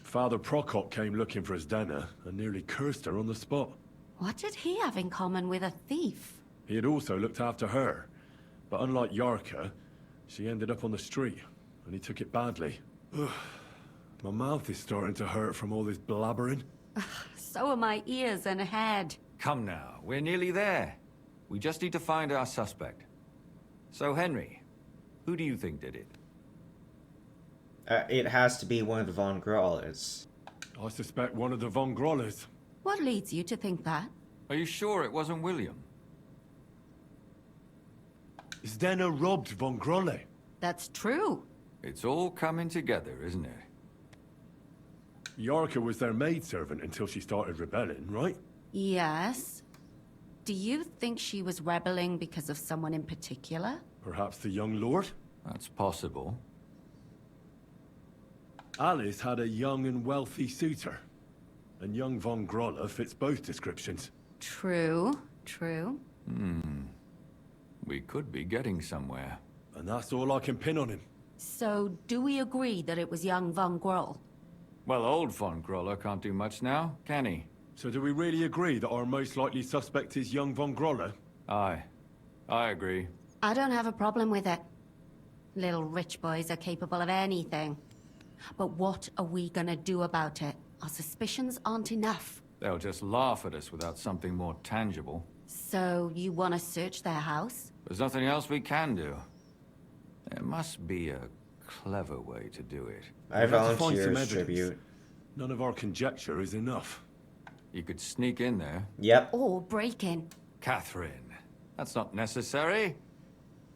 Father Prokop came looking for Zdena and nearly cursed her on the spot. What did he have in common with a thief? He had also looked after her. But unlike Yarka, she ended up on the street, and he took it badly. Ugh. My mouth is starting to hurt from all this blabbering. So are my ears and head. Come now, we're nearly there. We just need to find our suspect. So, Henry, who do you think did it? It has to be one of the Von Grolles. I suspect one of the Von Grolles. What leads you to think that? Are you sure it wasn't William? Zdena robbed Von Grolle. That's true. It's all coming together, isn't it? Yarka was their maidservant until she started rebelling, right? Yes. Do you think she was rebelling because of someone in particular? Perhaps the young lord? That's possible. Alice had a young and wealthy suitor. And young von Groller fits both descriptions. True, true. We could be getting somewhere. And that's all I can pin on him. So, do we agree that it was young Von Groll? Well, old Von Groller can't do much now, can he? So do we really agree that our most likely suspect is young von Groller? Aye. I agree. I don't have a problem with it. Little rich boys are capable of anything. But what are we gonna do about it? Our suspicions aren't enough. They'll just laugh at us without something more tangible. So, you wanna search their house? There's nothing else we can do. There must be a clever way to do it. I We'll have to find volunteer some as evidence. tribute. None of our conjecture is enough. You could sneak in there. Yep. Or break in? Catherine, that's not necessary.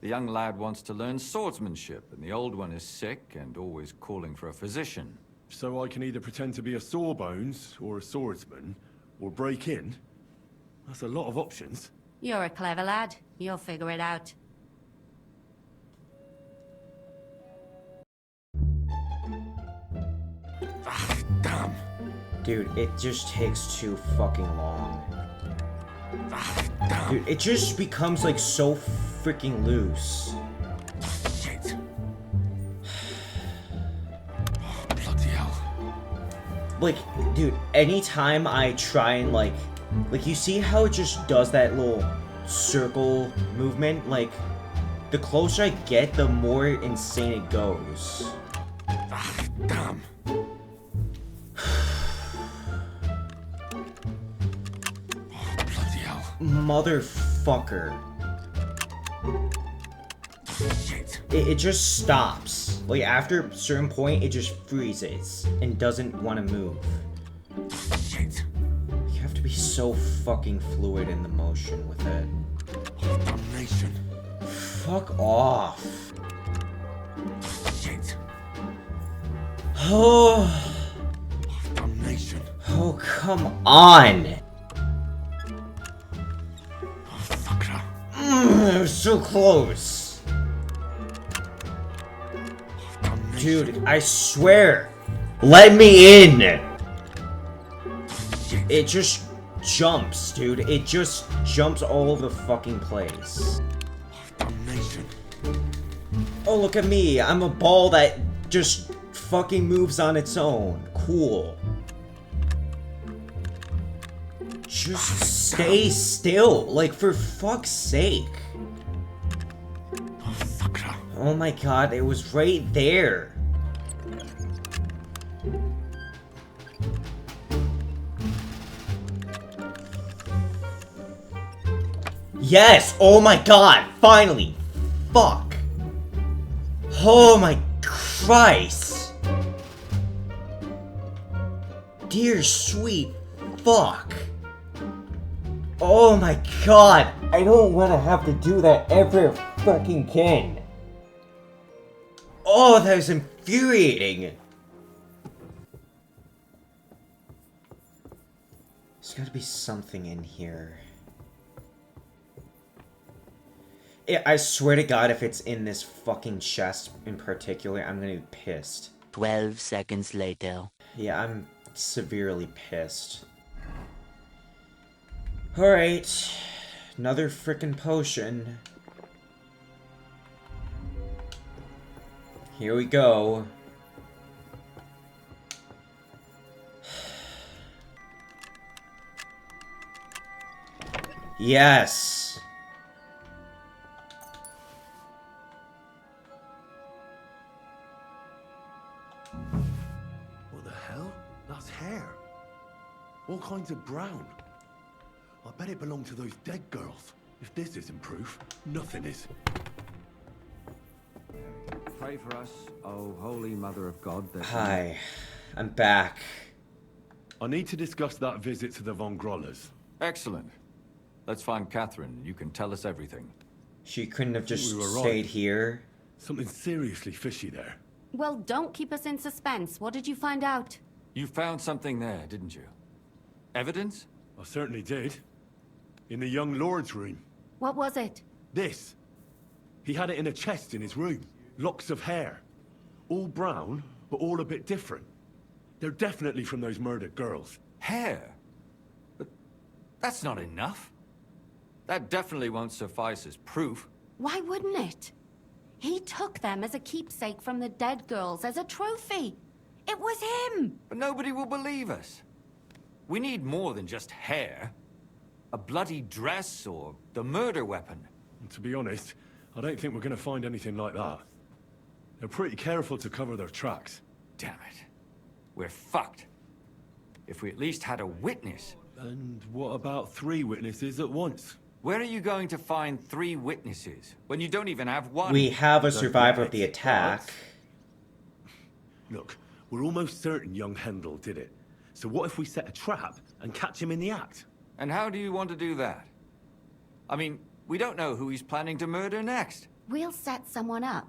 The young lad wants to learn swordsmanship, and the old one is sick and always calling for a physician. So I can either pretend to be a sawbones, or a swordsman, or break in? That's a lot of options. You're a clever lad. You'll figure it out. Damn! Dude, it just takes too fucking long. Damn! Dude, it just becomes like so freaking loose. Shit! Bloody hell. Like, dude, anytime I try and like you see how it just does that little circle movement? Like, the closer I get, the more insane it goes. Damn! Bloody hell. Motherfucker. Shit! It just stops. Like, after a certain point, it just freezes and doesn't want to move. Shit! You have to be so fucking fluid in the motion with it. Damnation! Fuck off. Shit! Oh, Damnation! oh, come on. Fucker! It was so close. Dude, I swear. Let me in. It just jumps, dude. It just jumps all over the fucking place. Damnation! Oh, look at me. I'm a ball that just fucking moves on its own. Cool. Just stay still. Like, for fuck's sake. Fucker! Oh my god, it was right there. Yes! Oh my god! Finally! Fuck! Oh my Christ! Dear sweet fuck! Oh my god! I don't want to have to do that ever fucking again. Oh, that was infuriating! There's gotta be something in here. I swear to God, if it's in this fucking chest in particular, I'm gonna be pissed. 12 seconds later. Yeah, I'm severely pissed. Alright. Another frickin' potion. Here we go. Yes! What the hell? That's hair. All kinds of brown. I bet it belonged to those dead girls. If this isn't proof, nothing is. Pray for us, O Holy Mother of God. That Hi. I'm back. I need to discuss that visit to the Von Grollers. Excellent. Let's find Catherine. You can tell us everything. She couldn't have just we were right. stayed here. Something seriously fishy there. Well, don't keep us in suspense. What did you find out? You found something there, didn't you? Evidence? I certainly did. In the young lord's room. What was it? This. He had it in a chest in his room. Locks of hair. All brown, but all a bit different. They're definitely from those murdered girls. Hair? But that's not enough. That definitely won't suffice as proof. Why wouldn't it? He took them as a keepsake from the dead girls, as a trophy. It was him! But nobody will believe us. We need more than just hair. A bloody dress or the murder weapon. And to be honest, I don't think we're going to find anything like that. They're pretty careful to cover their tracks. Damn it. We're fucked. If we at least had a witness. And what about 3 witnesses at once? Where are you going to find 3 witnesses when you don't even have one? We have a survivor of the attack. Look, we're almost certain young Hendel did it. So what if we set a trap and catch him in the act? And how do you want to do that? I mean, we don't know who he's planning to murder next. We'll set someone up.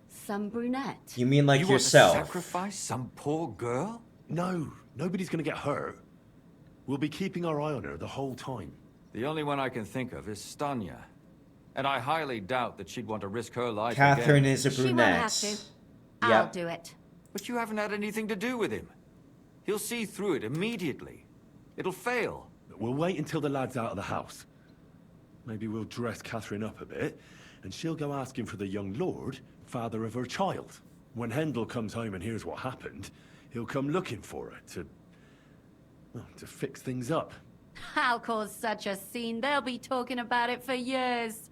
Some brunette. You mean like you yourself? Want to sacrifice some poor girl? No, nobody's gonna get hurt. We'll be keeping our eye on her the whole time. The only one I can think of is Stanya. And I highly doubt that she'd want to risk her life Catherine again. is a She won't brunette. have to. Yep. I'll do it. But you haven't had anything to do with him. He'll see through it immediately. It'll fail. We'll wait until the lad's out of the house. Maybe we'll dress Catherine up a bit, and she'll go asking for the young lord, father of her child. When Hendel comes home and hears what happened, he'll come looking for her to fix things up. I'll cause such a scene, they'll be talking about it for years.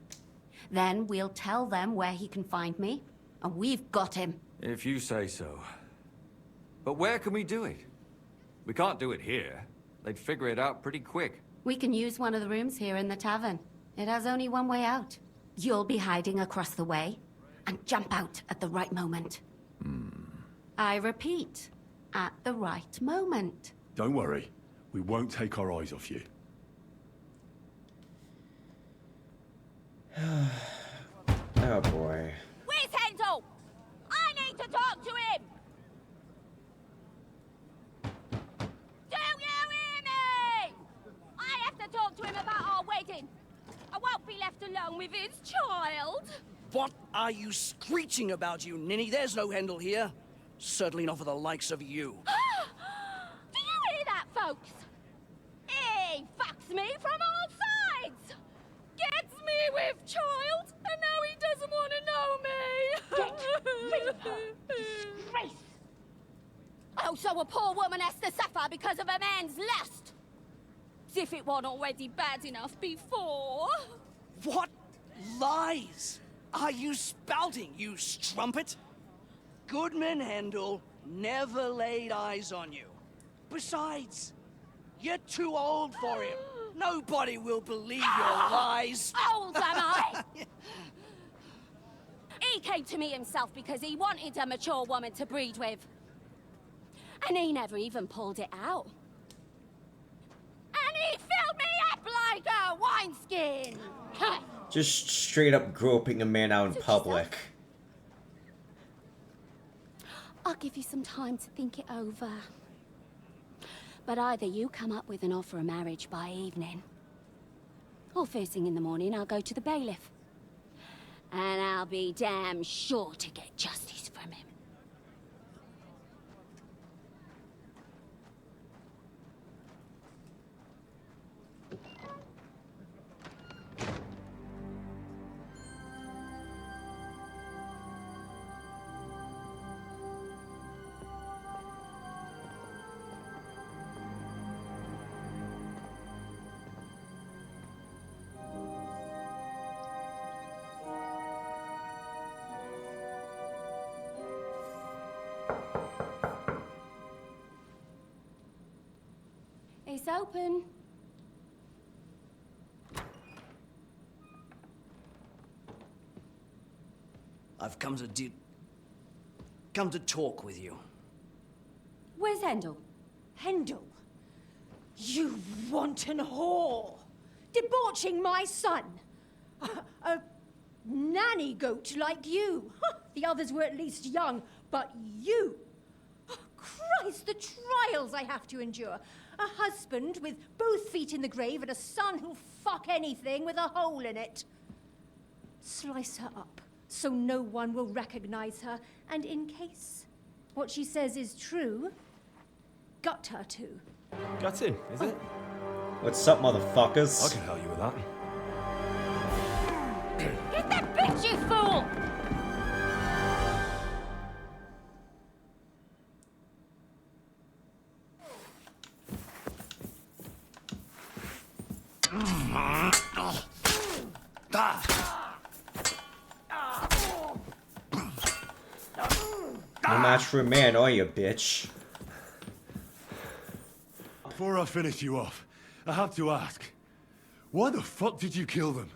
Then we'll tell them where he can find me, and we've got him. If you say so. But where can we do it? We can't do it here. They'd figure it out pretty quick. We can use one of the rooms here in the tavern. It has only one way out. You'll be hiding across the way, and jump out at the right moment. I repeat, at the right moment. Don't worry. We won't take our eyes off you. Oh boy. Where's Hendel? I need to talk to him! Do you hear me? I have to talk to him about our wedding. I won't be left alone with his child. What are you screeching about, you ninny? There's no Hendel here. Certainly not for the likes of you. Do you hear that, folks? He fucks me from all sides. Gets me with child, and now he doesn't want to know me. Get rid of her. Disgrace. Oh, so a poor woman has to suffer because of a man's lust. As if it wasn't already bad enough before. What lies are you spouting, you strumpet? Goodman Hendel never laid eyes on you. Besides, you're too old for him. Nobody will believe your lies. Old am I? He came to me himself because he wanted a mature woman to breed with. And he never even pulled it out. And he filled me up like a wineskin. Just straight up groping a man out in public. I'll give you some time to think it over. But either you come up with an offer of marriage by evening, or first thing in the morning I'll go to the bailiff. And I'll be damn sure to get justice from him. It's open. I've come to talk with you. Where's Hendel? Hendel? You wanton whore! Debauching my son! A nanny goat like you! The others were at least young, but you! Christ, the trials I have to endure! A husband with both feet in the grave and a son who'll fuck anything with a hole in it. Slice her up so no one will recognize her, and in case what she says is true, gut her to. Gutting, is it? What's up, motherfuckers? I can help you with that. Get that bitch, you fool! No match for a man, are you, bitch? Before I finish you off, I have to ask, why the fuck did you kill them?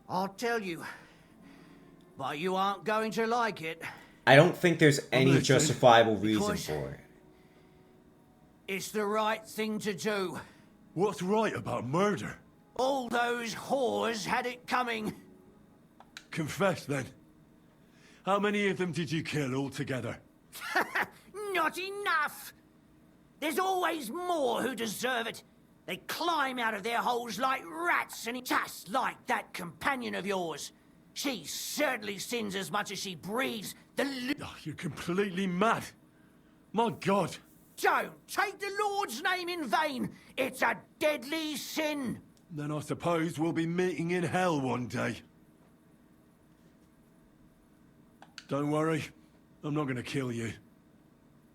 I'll tell you. But you aren't going to like it. I don't think there's any listening. justifiable reason Because- for it. It's the right thing to do. What's right about murder? All those whores had it coming. Confess, then. How many of them did you kill altogether? Not enough! There's always more who deserve it. They climb out of their holes like rats, and just like that companion of yours. She certainly sins as much as she breathes. Oh, you're completely mad. My God. Don't take the Lord's name in vain. It's a deadly sin. Then I suppose we'll be meeting in hell one day. Don't worry. I'm not gonna kill you.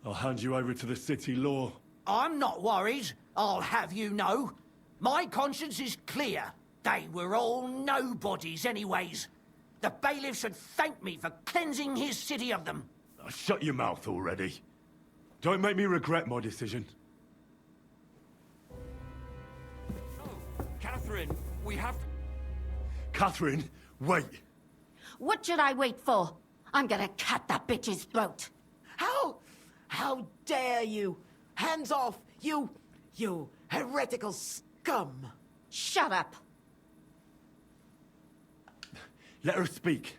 I'll hand you over to the city law. I'm not worried, I'll have you know. My conscience is clear. They were all nobodies anyways. The bailiff should thank me for cleansing his city of them. Oh, shut your mouth already. Don't make me regret my decision. Catherine, we have... Catherine, wait. What should I wait for? I'm gonna cut that bitch's throat. How dare you? Hands off, you heretical scum. Shut up. Let her speak.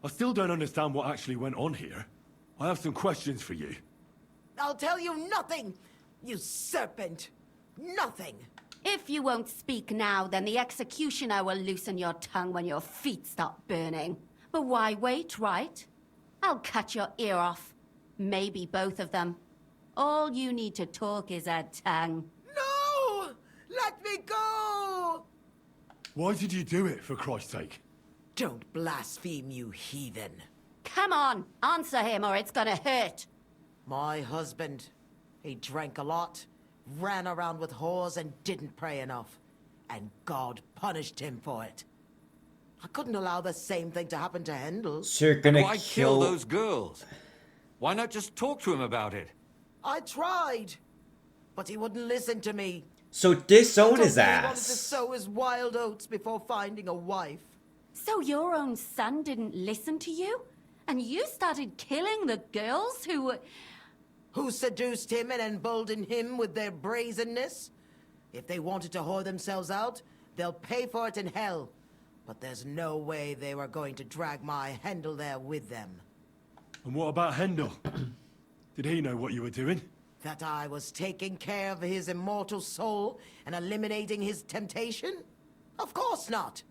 I still don't understand what actually went on here. I have some questions for you. I'll tell you nothing, you serpent. Nothing. If you won't speak now, then the executioner will loosen your tongue when your feet start burning. But why wait, right? I'll cut your ear off. Maybe both of them. All you need to talk is a tongue. No! Let me go! Why did you do it, for Christ's sake? Don't blaspheme, you heathen. Come on, answer him or it's gonna hurt. My husband, he drank a lot, ran around with whores and didn't pray enough. And God punished him for it. I couldn't allow the same thing to happen to Hendel. So you're gonna Why kill those girls? Why not just talk to him about it? I tried, but he wouldn't listen to me. So disown He his told me he wanted to ass. sow his wild oats before finding a wife. So your own son didn't listen to you? And you started killing the girls who seduced him and emboldened him with their brazenness? If they wanted to whore themselves out, they'll pay for it in hell. But there's no way they were going to drag my Hendel there with them. And what about Hendel? Did he know what you were doing? That I was taking care of his immortal soul and eliminating his temptation? Of course not.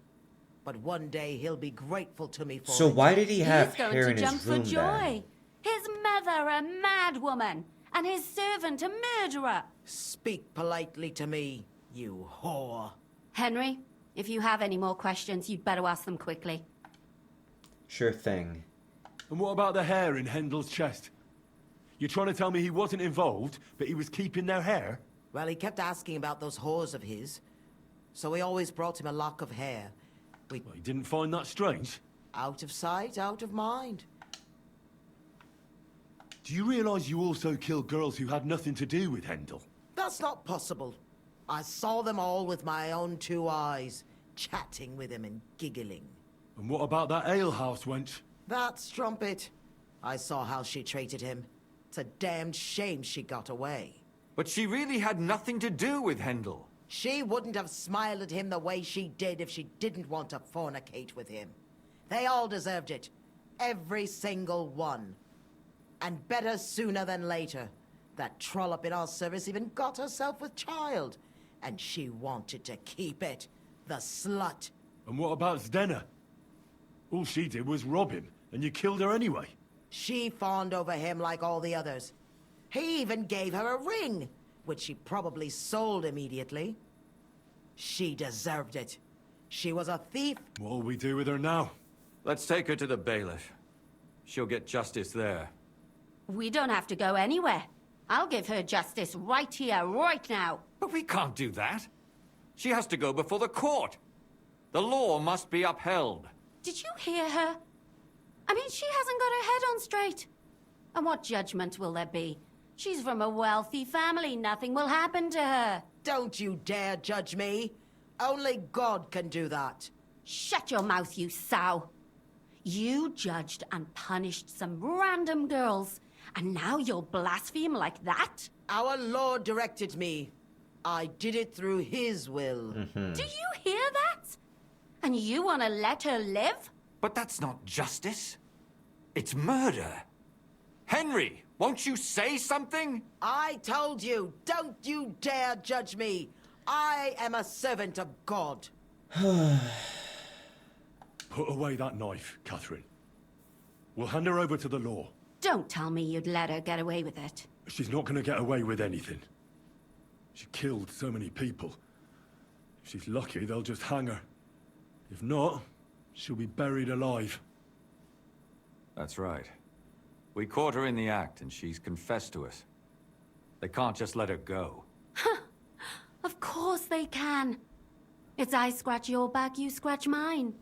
But one day he'll be grateful to me for So it. why did he have he's going hair to in jump his room for joy. then? His mother a mad woman, and his servant a murderer. Speak politely to me, you whore. Henry, if you have any more questions, you'd better ask them quickly. Sure thing. And what about the hair in Hendel's chest? You're trying to tell me he wasn't involved, but he was keeping their hair? Well, he kept asking about those whores of his. So we always brought him a lock of hair. Well, he didn't find that strange? Out of sight, out of mind. Do you realize you also killed girls who had nothing to do with Hendel? That's not possible. I saw them all with my own two eyes, chatting with him and giggling. And what about that alehouse wench? That strumpet. I saw how she treated him. It's a damned shame she got away. But she really had nothing to do with Hendel. She wouldn't have smiled at him the way she did if she didn't want to fornicate with him. They all deserved it. Every single one. And better sooner than later. That trollop in our service even got herself with child. And she wanted to keep it. The slut. And what about Zdenna? All she did was rob him, and you killed her anyway. She fawned over him like all the others. He even gave her a ring, which she probably sold immediately. She deserved it. She was a thief. What'll we do with her now? Let's take her to the bailiff. She'll get justice there. We don't have to go anywhere. I'll give her justice right here, right now. But we can't do that. She has to go before the court. The law must be upheld. Did you hear her? I mean, she hasn't got her head on straight. And what judgment will there be? She's from a wealthy family. Nothing will happen to her. Don't you dare judge me. Only God can do that. Shut your mouth, you sow. You judged and punished some random girls, and now you'll blaspheme like that? Our Lord directed me. I did it through His will. Do you hear that? And you want to let her live? But that's not justice. It's murder. Henry, won't you say something? I told you, don't you dare judge me. I am a servant of God. Put away that knife, Catherine. We'll hand her over to the law. Don't tell me you'd let her get away with it. She's not gonna get away with anything. She killed so many people. If she's lucky, they'll just hang her. If not, she'll be buried alive. That's right. We caught her in the act, and she's confessed to us. They can't just let her go. Of course they can. It's I scratch your back, you scratch mine.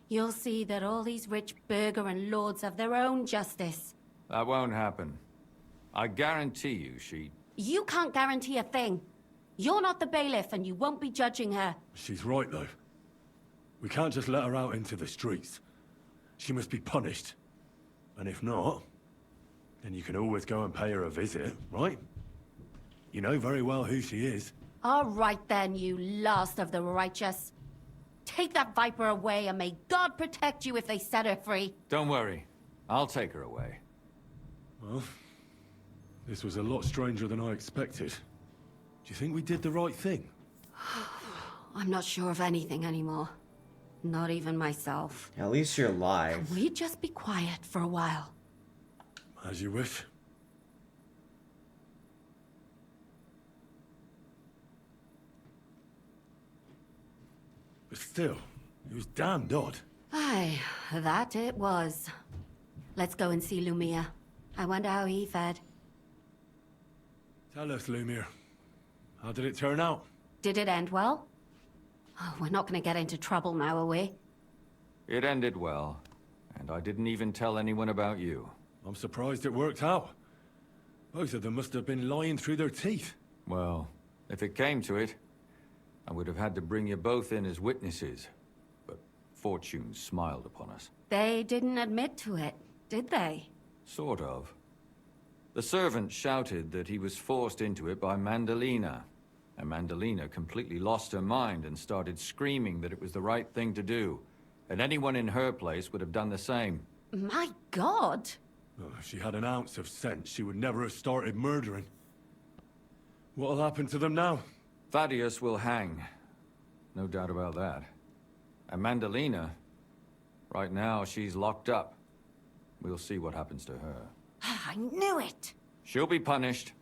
You'll see that all these rich burgher and lords have their own justice. That won't happen. I guarantee you she... You can't guarantee a thing. You're not the bailiff, and you won't be judging her. She's right, though. We can't just let her out into the streets. She must be punished. And if not, then you can always go and pay her a visit, right? You know very well who she is. All right then, you last of the righteous. Take that viper away, and may God protect you if they set her free. Don't worry. I'll take her away. Well, this was a lot stranger than I expected. Do you think we did the right thing? I'm not sure of anything anymore. Not even myself. At least you're alive. Can we just be quiet for a while? As you wish. But still, it was damned odd. Aye, that it was. Let's go and see Lumia. I wonder how he fared. Tell us, Lumiere. How did it turn out? Did it end well? Oh, we're not going to get into trouble now, are we? It ended well, and I didn't even tell anyone about you. I'm surprised it worked out. Both of them must have been lying through their teeth. Well, if it came to it, I would have had to bring you both in as witnesses. But fortune smiled upon us. They didn't admit to it, did they? Sort of. The servant shouted that he was forced into it by Mandalina. And Mandalina completely lost her mind and started screaming that it was the right thing to do. And anyone in her place would have done the same. My God! Oh, if she had an ounce of sense, she would never have started murdering. What'll happen to them now? Thaddeus will hang. No doubt about that. And Mandalina, right now she's locked up. We'll see what happens to her. I knew it! She'll be punished,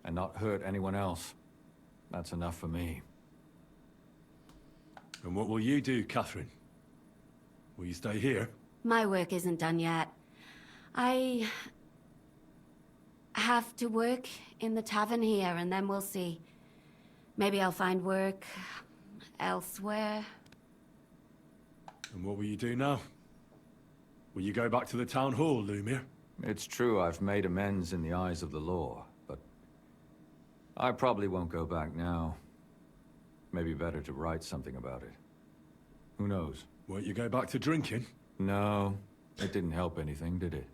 and not hurt anyone else. That's enough for me. And what will you do, Catherine? Will you stay here? My work isn't done yet. I have to work in the tavern here, and then we'll see. Maybe I'll find work elsewhere. And what will you do now? Will you go back to the town hall, Lumiere? It's true I've made amends in the eyes of the law, but I probably won't go back now. Maybe better to write something about it. Who knows? Won't you go back to drinking? No, it didn't help anything, did it?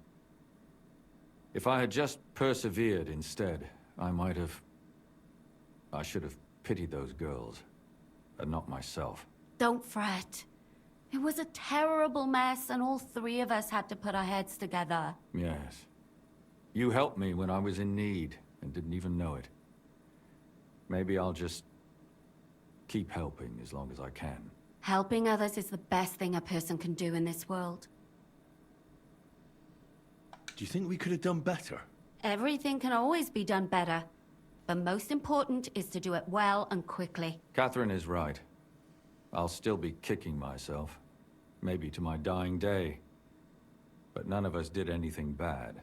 If I had just persevered instead, I should have pitied those girls, and not myself. Don't fret. It was a terrible mess, and all three of us had to put our heads together. Yes. You helped me when I was in need, and didn't even know it. Maybe I'll just keep helping as long as I can. Helping others is the best thing a person can do in this world. Do you think we could have done better? Everything can always be done better. But most important is to do it well and quickly. Catherine is right. I'll still be kicking myself. Maybe to my dying day. But none of us did anything bad.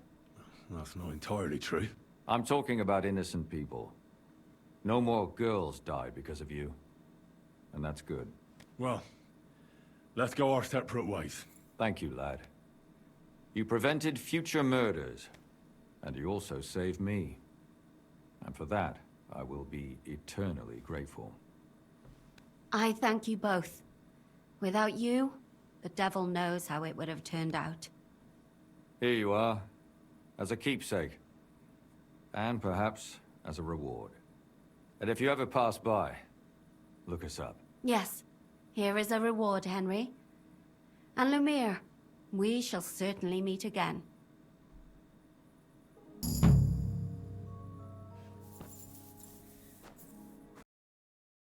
That's not entirely true. I'm talking about innocent people. No more girls died because of you. And that's good. Well, let's go our separate ways. Thank you, lad. You prevented future murders. And you also saved me. And for that, I will be eternally grateful. I thank you both. Without you, the devil knows how it would have turned out. Here you are, as a keepsake. And perhaps as a reward. And if you ever pass by, look us up. Yes, here is a reward, Henry. And Lumiere, we shall certainly meet again.